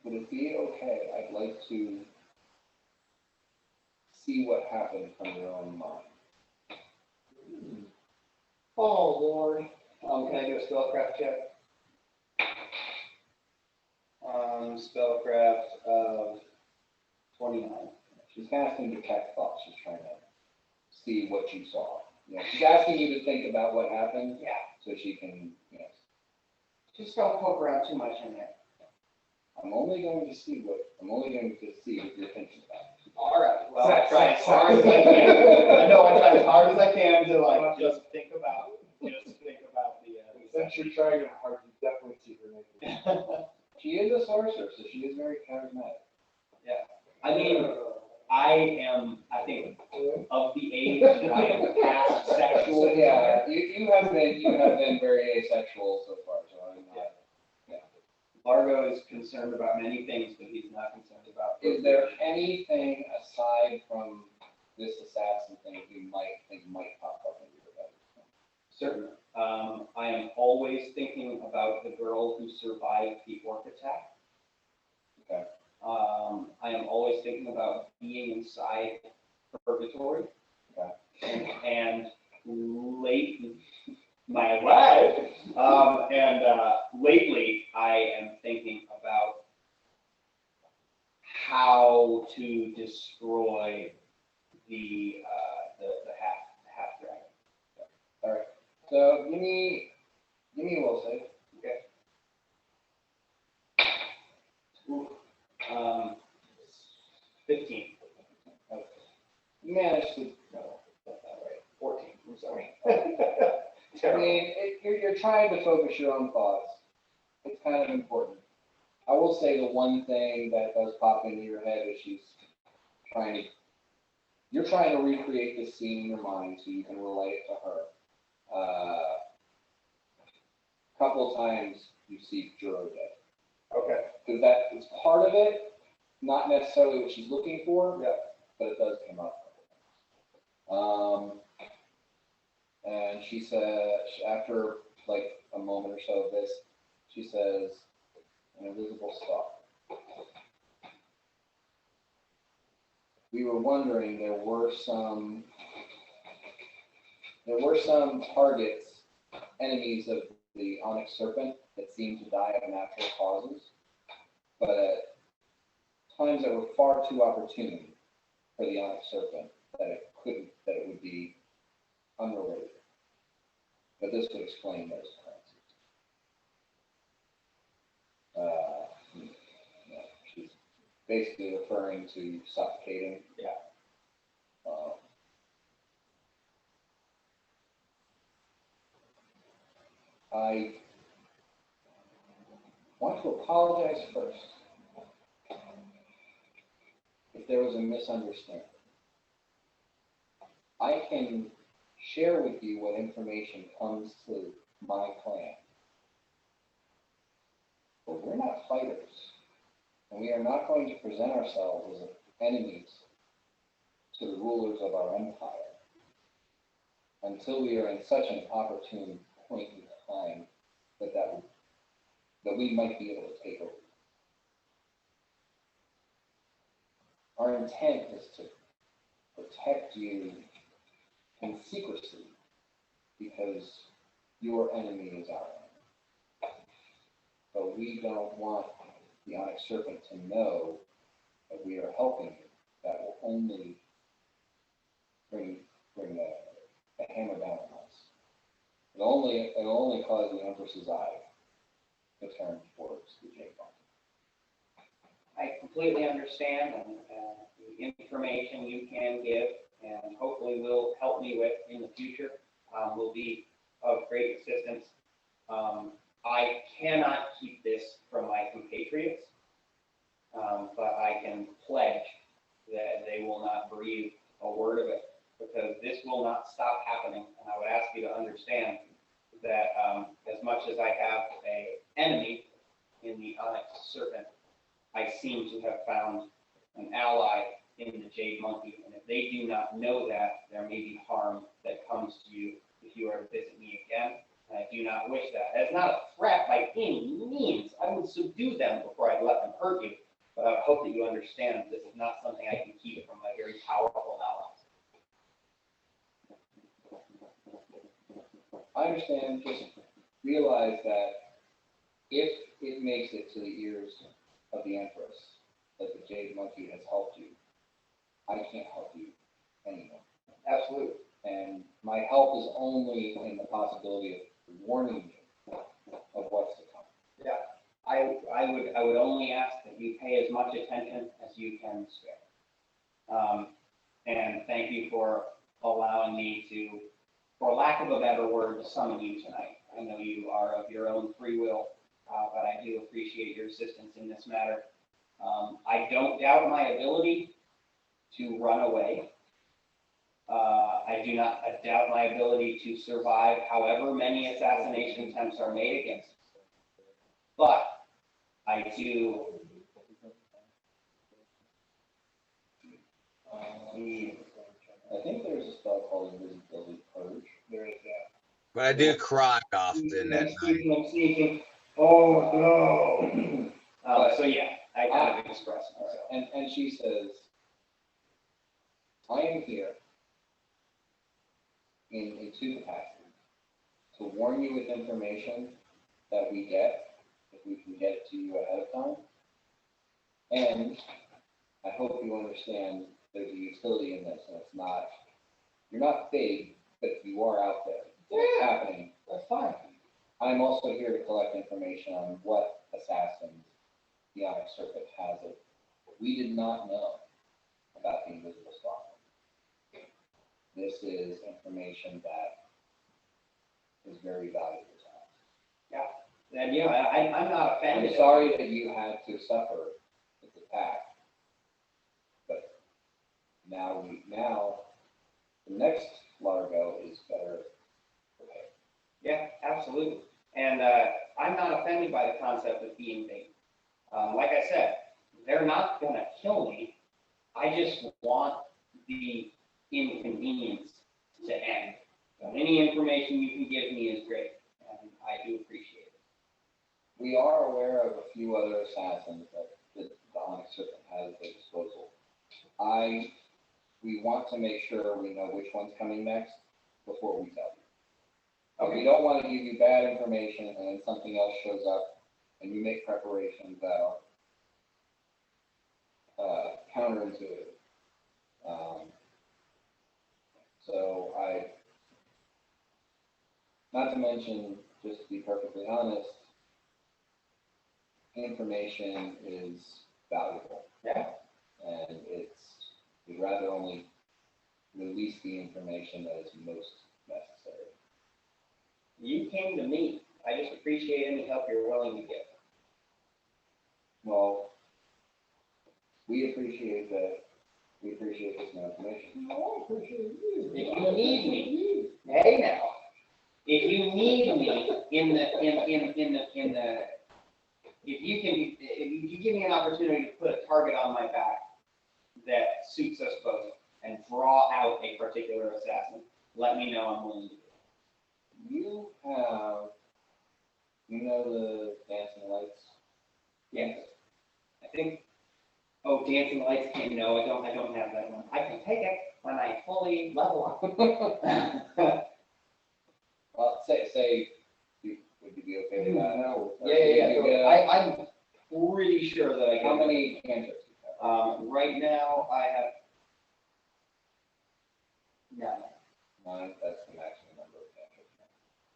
would it be okay? I'd like to see what happened from your own mind. Oh, Lord. Can I do a spellcraft check? Spellcraft of 29. She's asking to catch thoughts. She's trying to see what you saw. You know, she's asking you to think about what happened. Yeah. So she can, Just don't poke around too much in there. I'm only going to see what you're thinking about. All right. Well, I try as hard as I can. I know I try as hard as I can to like just think about the. Since you're trying hard, you definitely see her naked. She is a sorcerer, so she is very charismatic. I mean, I think, of the age that I am past sexual. So yeah, you have been very asexual so far, so I'm not. Largo is concerned about many things, but he's not concerned about. Is there anything aside from this assassin thing you might think might pop up in your head? Certainly. I am always thinking about the girl who survived the orc attack. Okay. I am always thinking about being inside purgatory. Okay. And late my life. Lately I am thinking about how to destroy the half dragon. All right. So give me a will save. Okay. Ooh. 15. Okay. You managed to. No, that's not right. 14. I'm sorry. I mean, you're trying to focus your own thoughts. It's kind of important. I will say the one thing that does pop into your head is you're trying to recreate this scene in your mind so you can relate it to her. A couple of times you see Juro dead. Okay. Because that is part of it, not necessarily what she's looking for, but it does come up. And she said, after like a moment or so of this, she says, an invisible stalk. We were wondering, there were some targets, enemies of the onyx serpent that seemed to die of natural causes, but at times that were far too opportune for the onyx serpent that it would be unrelated. But this would explain those occurrences. She's basically referring to suffocating. Yeah. I want to apologize first if there was a misunderstanding. I can share with you what information comes to my clan, but we're not fighters, and we are not going to present ourselves as enemies to the rulers of our empire until we are in such an opportune point in time that we might be able to take over. Our intent is to protect you in secrecy because your enemy is our enemy. But we don't want the onyx serpent to know that we are helping you. That will only bring the hammer down on us. It'll only cause the Empress's eye to turn towards the Jade Monkey. I completely understand, and the information you can give and hopefully will help me with in the future will be of great assistance. I cannot keep this from my compatriots, but I can pledge that they will not breathe a word of it, because this will not stop happening. And I would ask you to understand that as much as I have an enemy in the onyx serpent, I seem to have found an ally in the Jade Monkey. And if they do not know that, there may be harm that comes to you if you are to visit me again. And I do not wish that. It's not a threat by any means. I would subdue them before I'd let them hurt you. But I hope that you understand this is not something I can keep from my very powerful allies. I understand. Just realize that if it makes it to the ears of the Empress that the Jade Monkey has helped you, I can't help you anymore. Absolutely. And my help is only in the possibility of warning you of what's to come. Yeah. I would only ask that you pay as much attention as you can spare. And thank you for allowing me to, for lack of a better word, summon you tonight. I know you are of your own free will, but I do appreciate your assistance in this matter. I don't doubt my ability to run away. I do not doubt my ability to survive however many assassination attempts are made against me. But I do. I think there's a spell called Invisibility Purge. There is that. But I do cry often at I'm night. sneaking. Oh no. So yeah, I kind of express myself. And she says, I am here in two capacities. To warn you with information that we get, if we can get it to you ahead of time. And I hope you understand there's a utility in this, and it's not, you're not big, but you are out there. It's happening. That's fine. I'm also here to collect information on what assassins the Onyx Serpent has it. We did not know about the invisible stalker. This is information that is very valuable to us. Yeah. And you know, I'm not offended. I'm sorry that you had to suffer this attack, but now the next Largo is better prepared. Yeah, absolutely. And I'm not offended by the concept of being bait. Like I said, they're not going to kill me. I just want the inconvenience to end. So any information you can give me is great, and I do appreciate it. We are aware of a few other assassins that the Onyx Serpent has at their disposal. We want to make sure we know which one's coming next before we tell you. We don't want to give you bad information and then something else shows up and you make preparations that are counterintuitive. So not to mention, just to be perfectly honest, information is valuable. Yeah. And we'd rather only release the information that is most necessary. You came to me. I just appreciate any help you're willing to give. Well, we appreciate this new information. If you need me, hey now, if you need me if you give me an opportunity to put a target on my back that suits us both and draw out a particular assassin, let me know. I'm willing to do it. You know the dancing lights? Yes. I think, dancing lights came, no, I don't have that one. I can take it when I fully level up. Well, say, would you be okay with that? No. Yeah. I'm pretty sure that I can. How many cantrips do you have? Right now, I have none. 9, that's the maximum number of cantrips.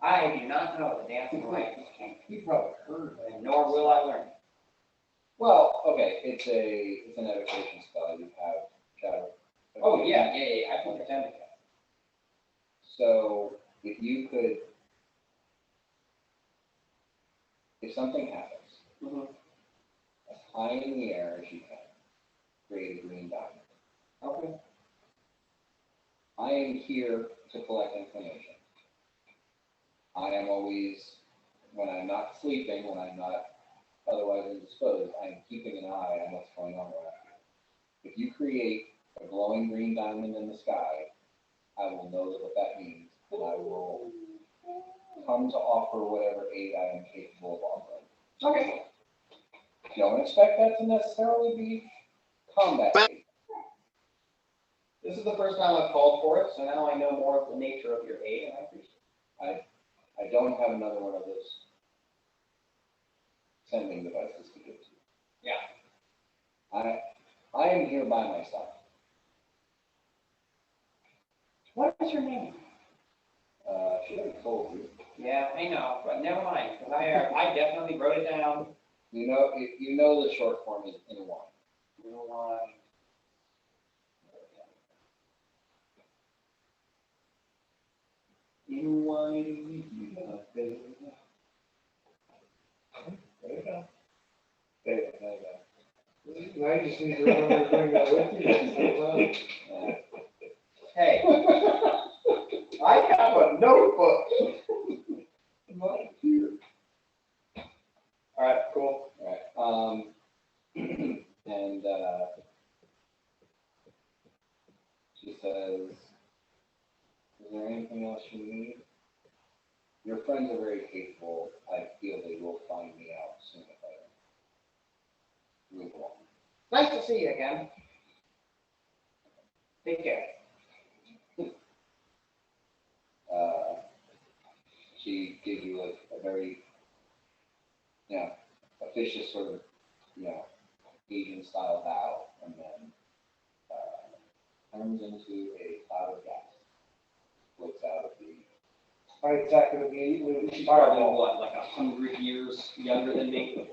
I do not know the dancing lights. You probably heard And nor will I learn. Well, okay, it's an evocation spell. You have shadow. Oh, yeah, I can pretend to that. So if you could, if something happens, Mhm. as high in the air as you can, create a green diamond. Okay. I am here to collect information. I am always, when I'm not sleeping, when I'm not otherwise indisposed, I am keeping an eye on what's going on around you. If you create a glowing green diamond in the sky, I will know what that means, and I will come to offer whatever aid I am capable of offering. Okay. Don't expect that to necessarily be combat aid. This is the first time I've called for it, so now I know more of the nature of your aid, and I appreciate it. I don't have another one of those sending devices to give to you. Yeah. I am here by myself. What is your name? Should have told you. Yeah, I know, but never mind, because I definitely wrote it down. If you know the short form is in one. You know why? In one. There you go. There you go. Now you just need to remember to bring that with you next time. Hey, I have a notebook. All right, cool. All right. And she says, "Is there anything else you need? Your friends are very capable. I feel they will find me out sooner or later. Move along." Nice to see you again. Take care. She gave you a very, officious sort of, Asian style bow, and then turns into a cloud of gas. Looks out of the. I attack it immediately. She's probably what, like 100 years younger than me?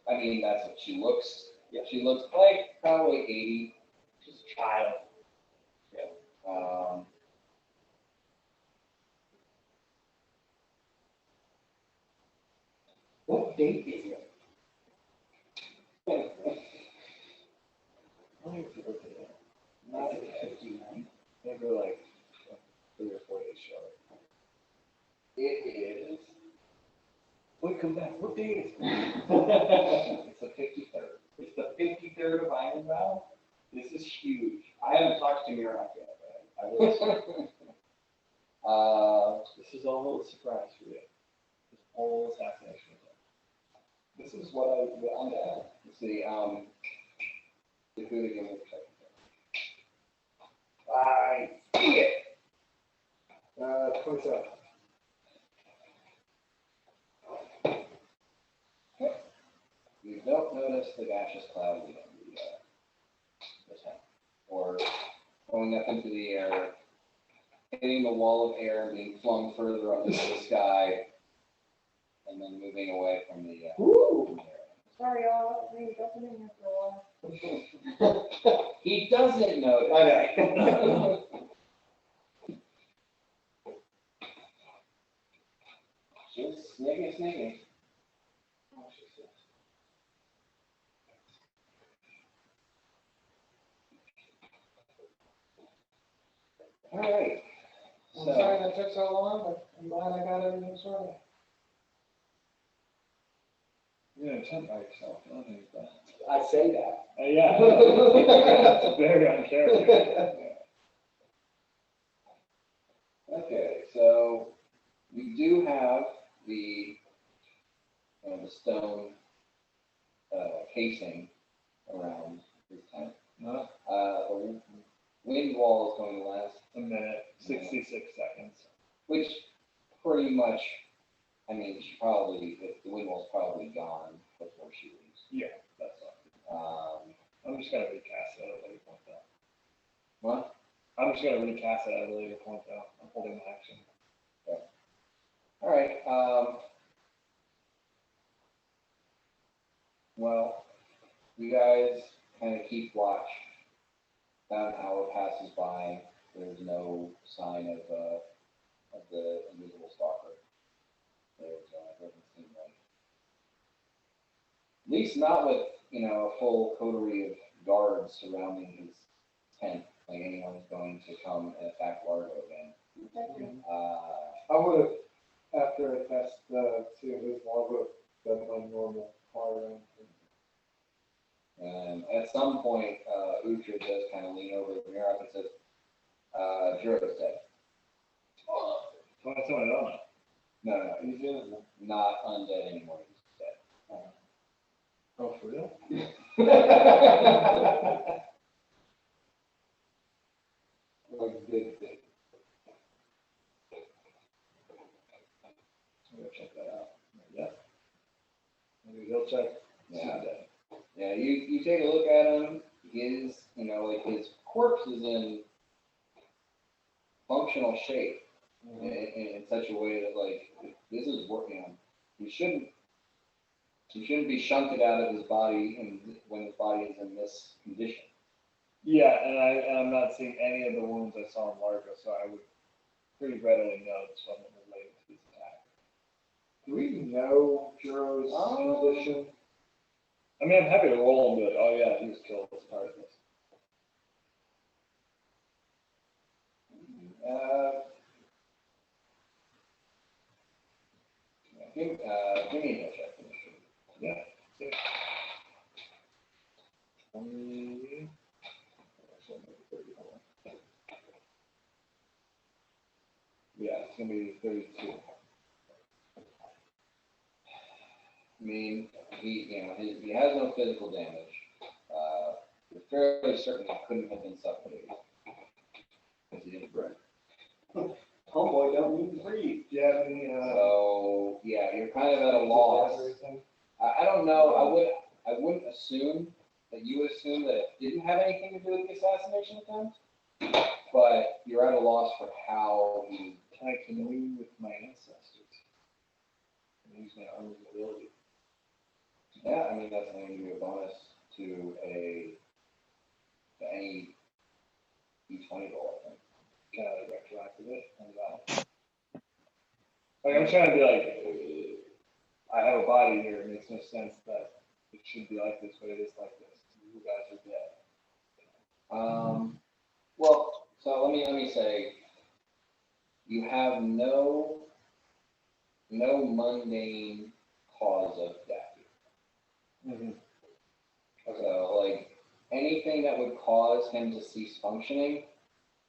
I mean, that's what she looks. Yeah. She looks like probably 80. She's a child. What date is it? Not 59. Maybe like 3 or 4 days short. It is. Wait, come back. What day is it? It's the 53rd. It's the 53rd of Iron Vow. This is huge. I haven't talked to Mirak yet, but I will. This is all a surprise for you. This whole assassination. This is what I'm at. See, the hooligan will check. I see it. 27. You don't notice the gaseous cloud in the tent, or going up into the air, hitting the wall of air and being flung further up into the sky, and then moving away from the Woo! Sorry, y'all, maybe got them in here for a while. He doesn't notice. Okay. Just sneaky. All right. I'm sorry that took so long, but I'm glad I got everything sorted. You're gonna tempt by yourself, I don't think that. I say that. Yeah. It's very uncharacteristic. Okay, so we do have the stone casing around this tent. No, The wind wall is going to last, a minute, 66 seconds. which pretty much, I mean, the wind wall's probably gone before she leaves. Yeah, that's all. I'm just gonna recast it at a later point though. What? I'm just gonna recast it at a later point though. I'm holding my action. All right, well, you guys kind of keep watch. About an hour passes by. There's no sign of the invisible stalker. Doesn't seem like. At least not with, a full coterie of guards surrounding his tent, like anyone is going to come and attack Largo again. I would have, after I test see if this one, I would have done my normal fire round. And at some point, Uhtred does kind of lean over the mirror and says, Juro's dead. Find someone else. No, he's not undead anymore. He's dead. Oh, for real? Like a good thing. I'm gonna check that out. Yeah. Maybe he'll check. Yeah. Yeah, you take a look at him, his corpse is in functional shape in such a way that, this is working. He shouldn't be shunted out of his body when his body is in this condition. Yeah, and I'm not seeing any of the wounds I saw in Largo, so I would pretty readily know this wasn't related to this attack. Do we know Juro's position? I mean, I'm happy to roll him, but oh yeah, he was killed as part of this. Give me a check. Yeah. 20. Yeah, it's gonna be 32. I mean, he has no physical damage. You're fairly certain it couldn't have been suffocated. Because he didn't breathe. Homeboy don't need to breathe. Yeah, So, yeah, you're kind of at a loss. I don't know, I wouldn't assume that you would assume that it didn't have anything to do with the assassination attempt, but you're at a loss for how he. Can I commune with my ancestors? And use my armor's ability. Yeah, I mean, that's going to give you a bonus to any D20 roll, I think. Kind of retroactive it and like I'm trying to be like, I have a body here. It makes no sense that it should be like this, but it is like this. You guys are dead. Well, so let me say, you have no mundane cause of death. Mm-hmm. So, anything that would cause him to cease functioning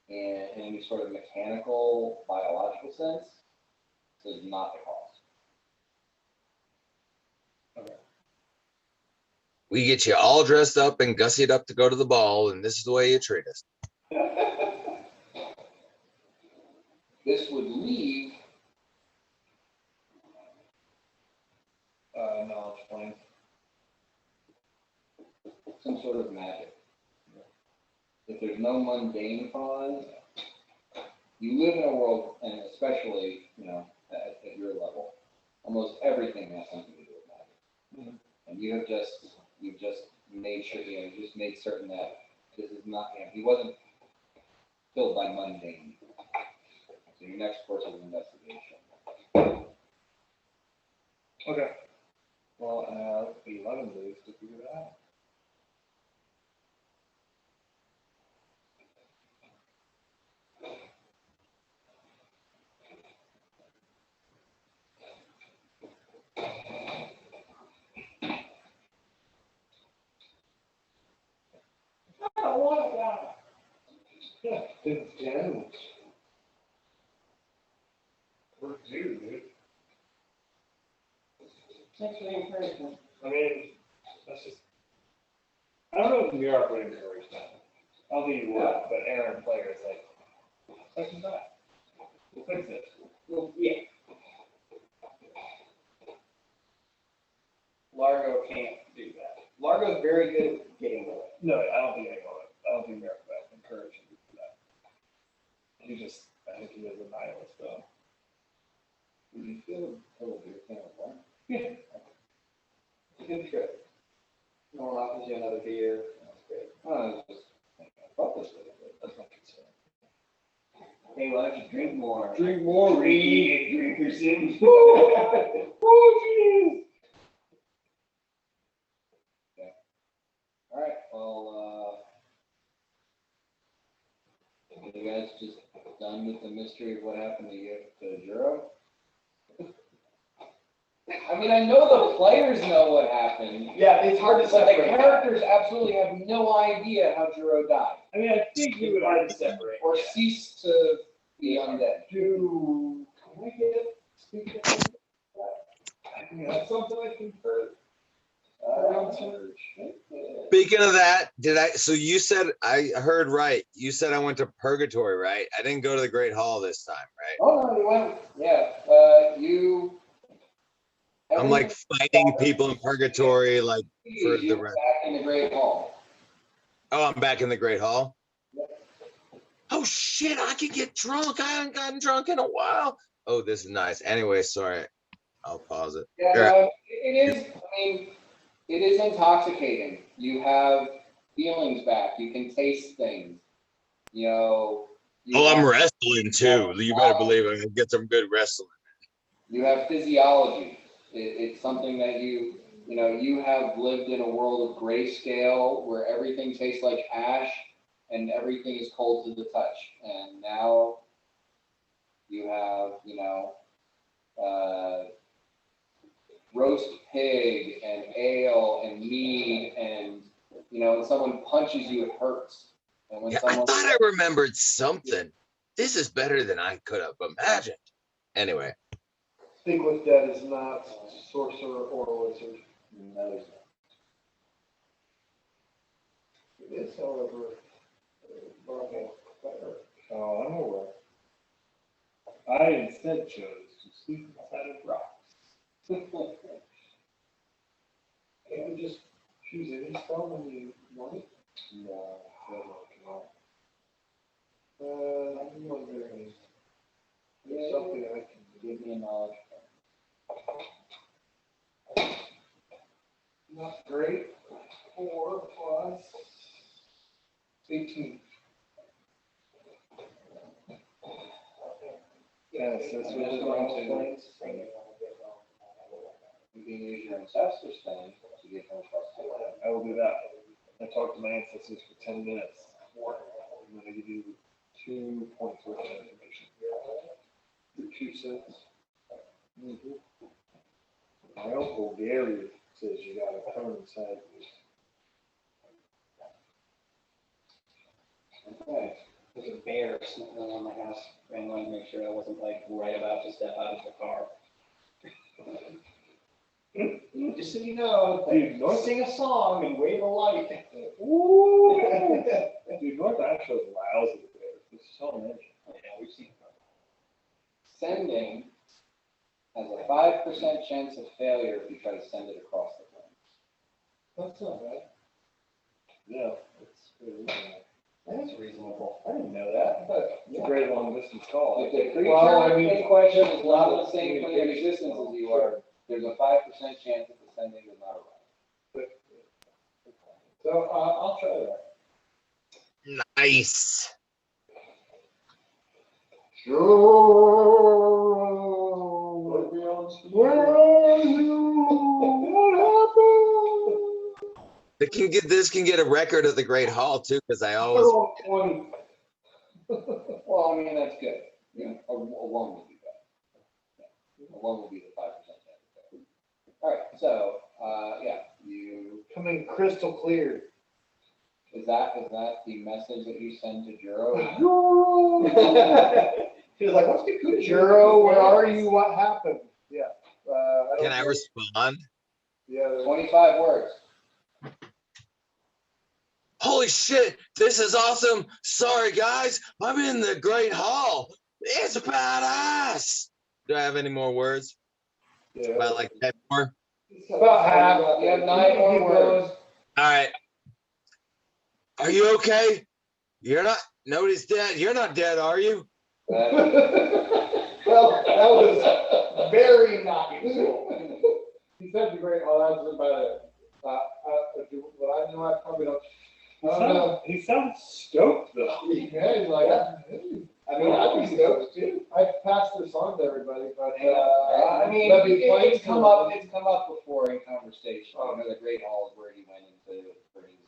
in any sort of mechanical, biological sense is not the cause. We get you all dressed up and gussied up to go to the ball, and this is the way you treat us. this would leave Knowledge point. some sort of magic. If there's no mundane cause, you live in a world, and especially, at your level, almost everything has something to do with magic. Mhm. And you've just made sure, you just made certain that this is not, he wasn't filled by mundane. So your next course of investigation. Okay. Well, 11 days to figure that out. I want that. Yeah, it's Jen. We're due, dude. Thanks for the encouragement. I mean, that's just. I don't know if New York would encourage that. I don't think you would, but Aaron Player is like, second back. We'll fix it. Well, yeah. Largo can't do that. Largo's very good at getting away. No, I don't think anyone would. I don't think New York would encourage him to do that. I think he is a nihilist, though. You feel a little bit of fun. Yeah. It's a good trip. No one offers you another beer. That's great. I thought this was good. That's my concern. Hey, why don't you drink more? Drink more, Reed, Drinkerson. Oh, All right, well, you guys just done with the mystery of what happened to Juro? I mean, I know the players know what happened, Yeah, it's hard to but the separate. characters absolutely have no idea how Juro died, I mean, I think we would Hard to separate. or ceased to be undead. can I get speak to him? I mean, that's something I can for around search. Speaking of that, so you said, I heard right. You said I went to purgatory, right? I didn't go to the Great Hall this time, right? Oh, no, you went, you. I'm like fighting people in purgatory, like for the You're rest. back in the Great Hall. Oh, I'm back in the Great Hall. Yep. Oh shit, I can get drunk. I haven't gotten drunk in a while. Oh, this is nice. Anyway, sorry. I'll pause it. Yeah, Here. no, it is, I mean, it is intoxicating. You have feelings back. You can taste things. You know. You Oh, I'm have- wrestling too. You better believe I'm gonna get some good wrestling. You have physiology. It's something that you have lived in a world of grayscale where everything tastes like ash and everything is cold to the touch. And now you have, roast pig and ale and mead and, when someone punches you, it hurts. And when Yeah, I someone, thought I remembered something. This is better than I could have imagined. Anyway, Think with that is not sorcerer or wizard. no, It is, however, normal player. Oh, I'm aware. I instead chose to sleep inside of rocks. Can't you just choose any spell when you want it? no, I'm wondering, there's something I can give me a knowledge. not great. 4 plus 18. Yes, that's what Just we're going going to- to. You can use your ancestor stone to get more plus 2. I will do that. I talked to my ancestors for 10 minutes. I'm gonna give you 2 points worth of information. Your 2 cents. My uncle Gary says you got a phone inside you. Okay. There's a bear sniffing around my house. I wanted to make sure I wasn't like right about to step out of the car. Just so you know, Dude, North, sing a song and wave a light. ooh, dude, North Asheville is lousy with bears. It's so amazing. Yeah, we've seen it. sending has a 5% chance of failure if you try to send it across the plane. That's not bad. Yeah, it's pretty reasonable. That's reasonable. I didn't know that, but. It's a great long distance call. If the Well, I creature mean, in question is not on the same plane of existence as you are, there's a 5% chance that the sending does not arrive. So, I'll try that. Nice. Where are you? What happened? This can get a record of the Great Hall too, because I always They're on 20. Well, I mean, that's good. You know, a one will be better. Yeah. A one will be the 5% chance. All right, so, yeah, you, Coming crystal clear. is that the message that you send to Juro? He was like, what's the good? Juro, where are you? What happened? Yeah. can I respond? Yeah. 25 words. Holy shit, this is awesome. Sorry guys, I'm in the Great Hall. It's badass. Do I have any more words? Yeah. About like 10 more? About half. You have 9 more words. All right. Are you okay? You're not, nobody's dead. You're not dead, are you? Well, that was very nice. He said the great, well, that was about it. What I know, I probably don't. He sounds stoked though. Yeah, he's like, I mean, I'd be stoked too. I passed this on to everybody, but, I mean, it's come up before in conversation. I know the Great Hall is where he went into for his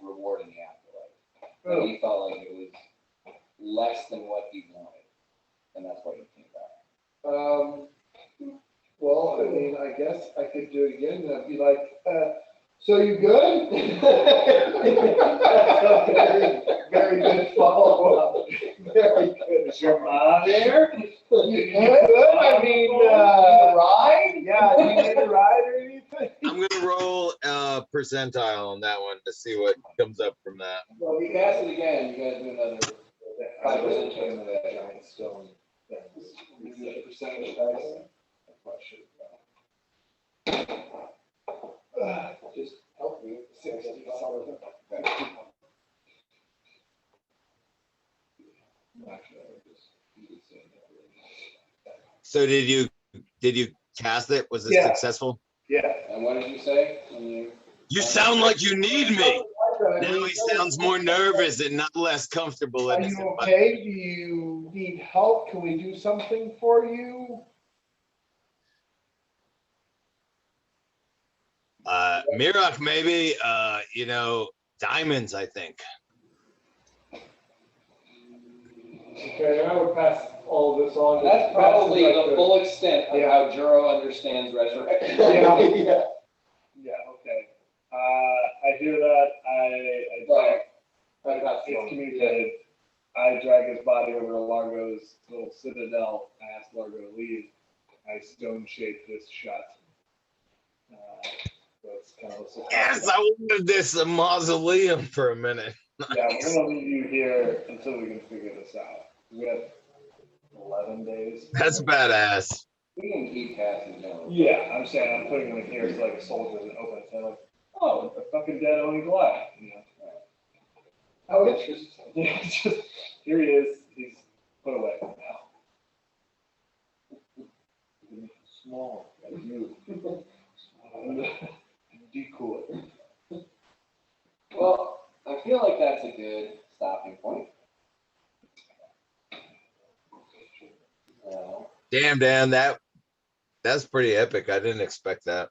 reward in the afterlife. But he felt like it was less than what he wanted, and that's why he came back. Well, I mean, I guess I could do it again, and I'd be like, so you good? That's a very, very good follow-up. Very good. Is your mom there? You good? I mean, Ride? yeah, do you need a ride or anything? I'm gonna roll a percentile on that one to see what comes up from that. Well, we cast it again, you guys do another 5% chance. Of that giant stone. Percentage dice. That's what I should have. Just help me with 60 something. So did you cast it? Was it Yeah. successful? Yeah. And what did you say? When You sound like you need me. Now he sounds more nervous and not less comfortable Are in his you environment. okay? Do you need help? Can we do something for you? Mirach, maybe, diamonds, I think. Okay, I would pass all of this on. That's probably the full. full extent of how Juro understands resurrection. Yeah. Yeah, okay. I hear that. It's communicated. I drag his body over to Largo's little citadel. I ask Largo to leave. I stone shape this shut. So it's kind of a surprise. Yes, I wanted this a mausoleum for a minute. Yeah, we're gonna leave you here until we can figure this out. We have 11 days. That's badass. We can keep casting down. Yeah, I'm saying I'm putting him in here so like a soldier doesn't open his head like, oh, the fucking dead Oni Goliath. You know? Oh, interesting. Yeah, it's just here he is. He's put away now. Small, like you. Decoy. Well, I feel like that's a good stopping point. Damn, Dan, that's pretty epic. I didn't expect that.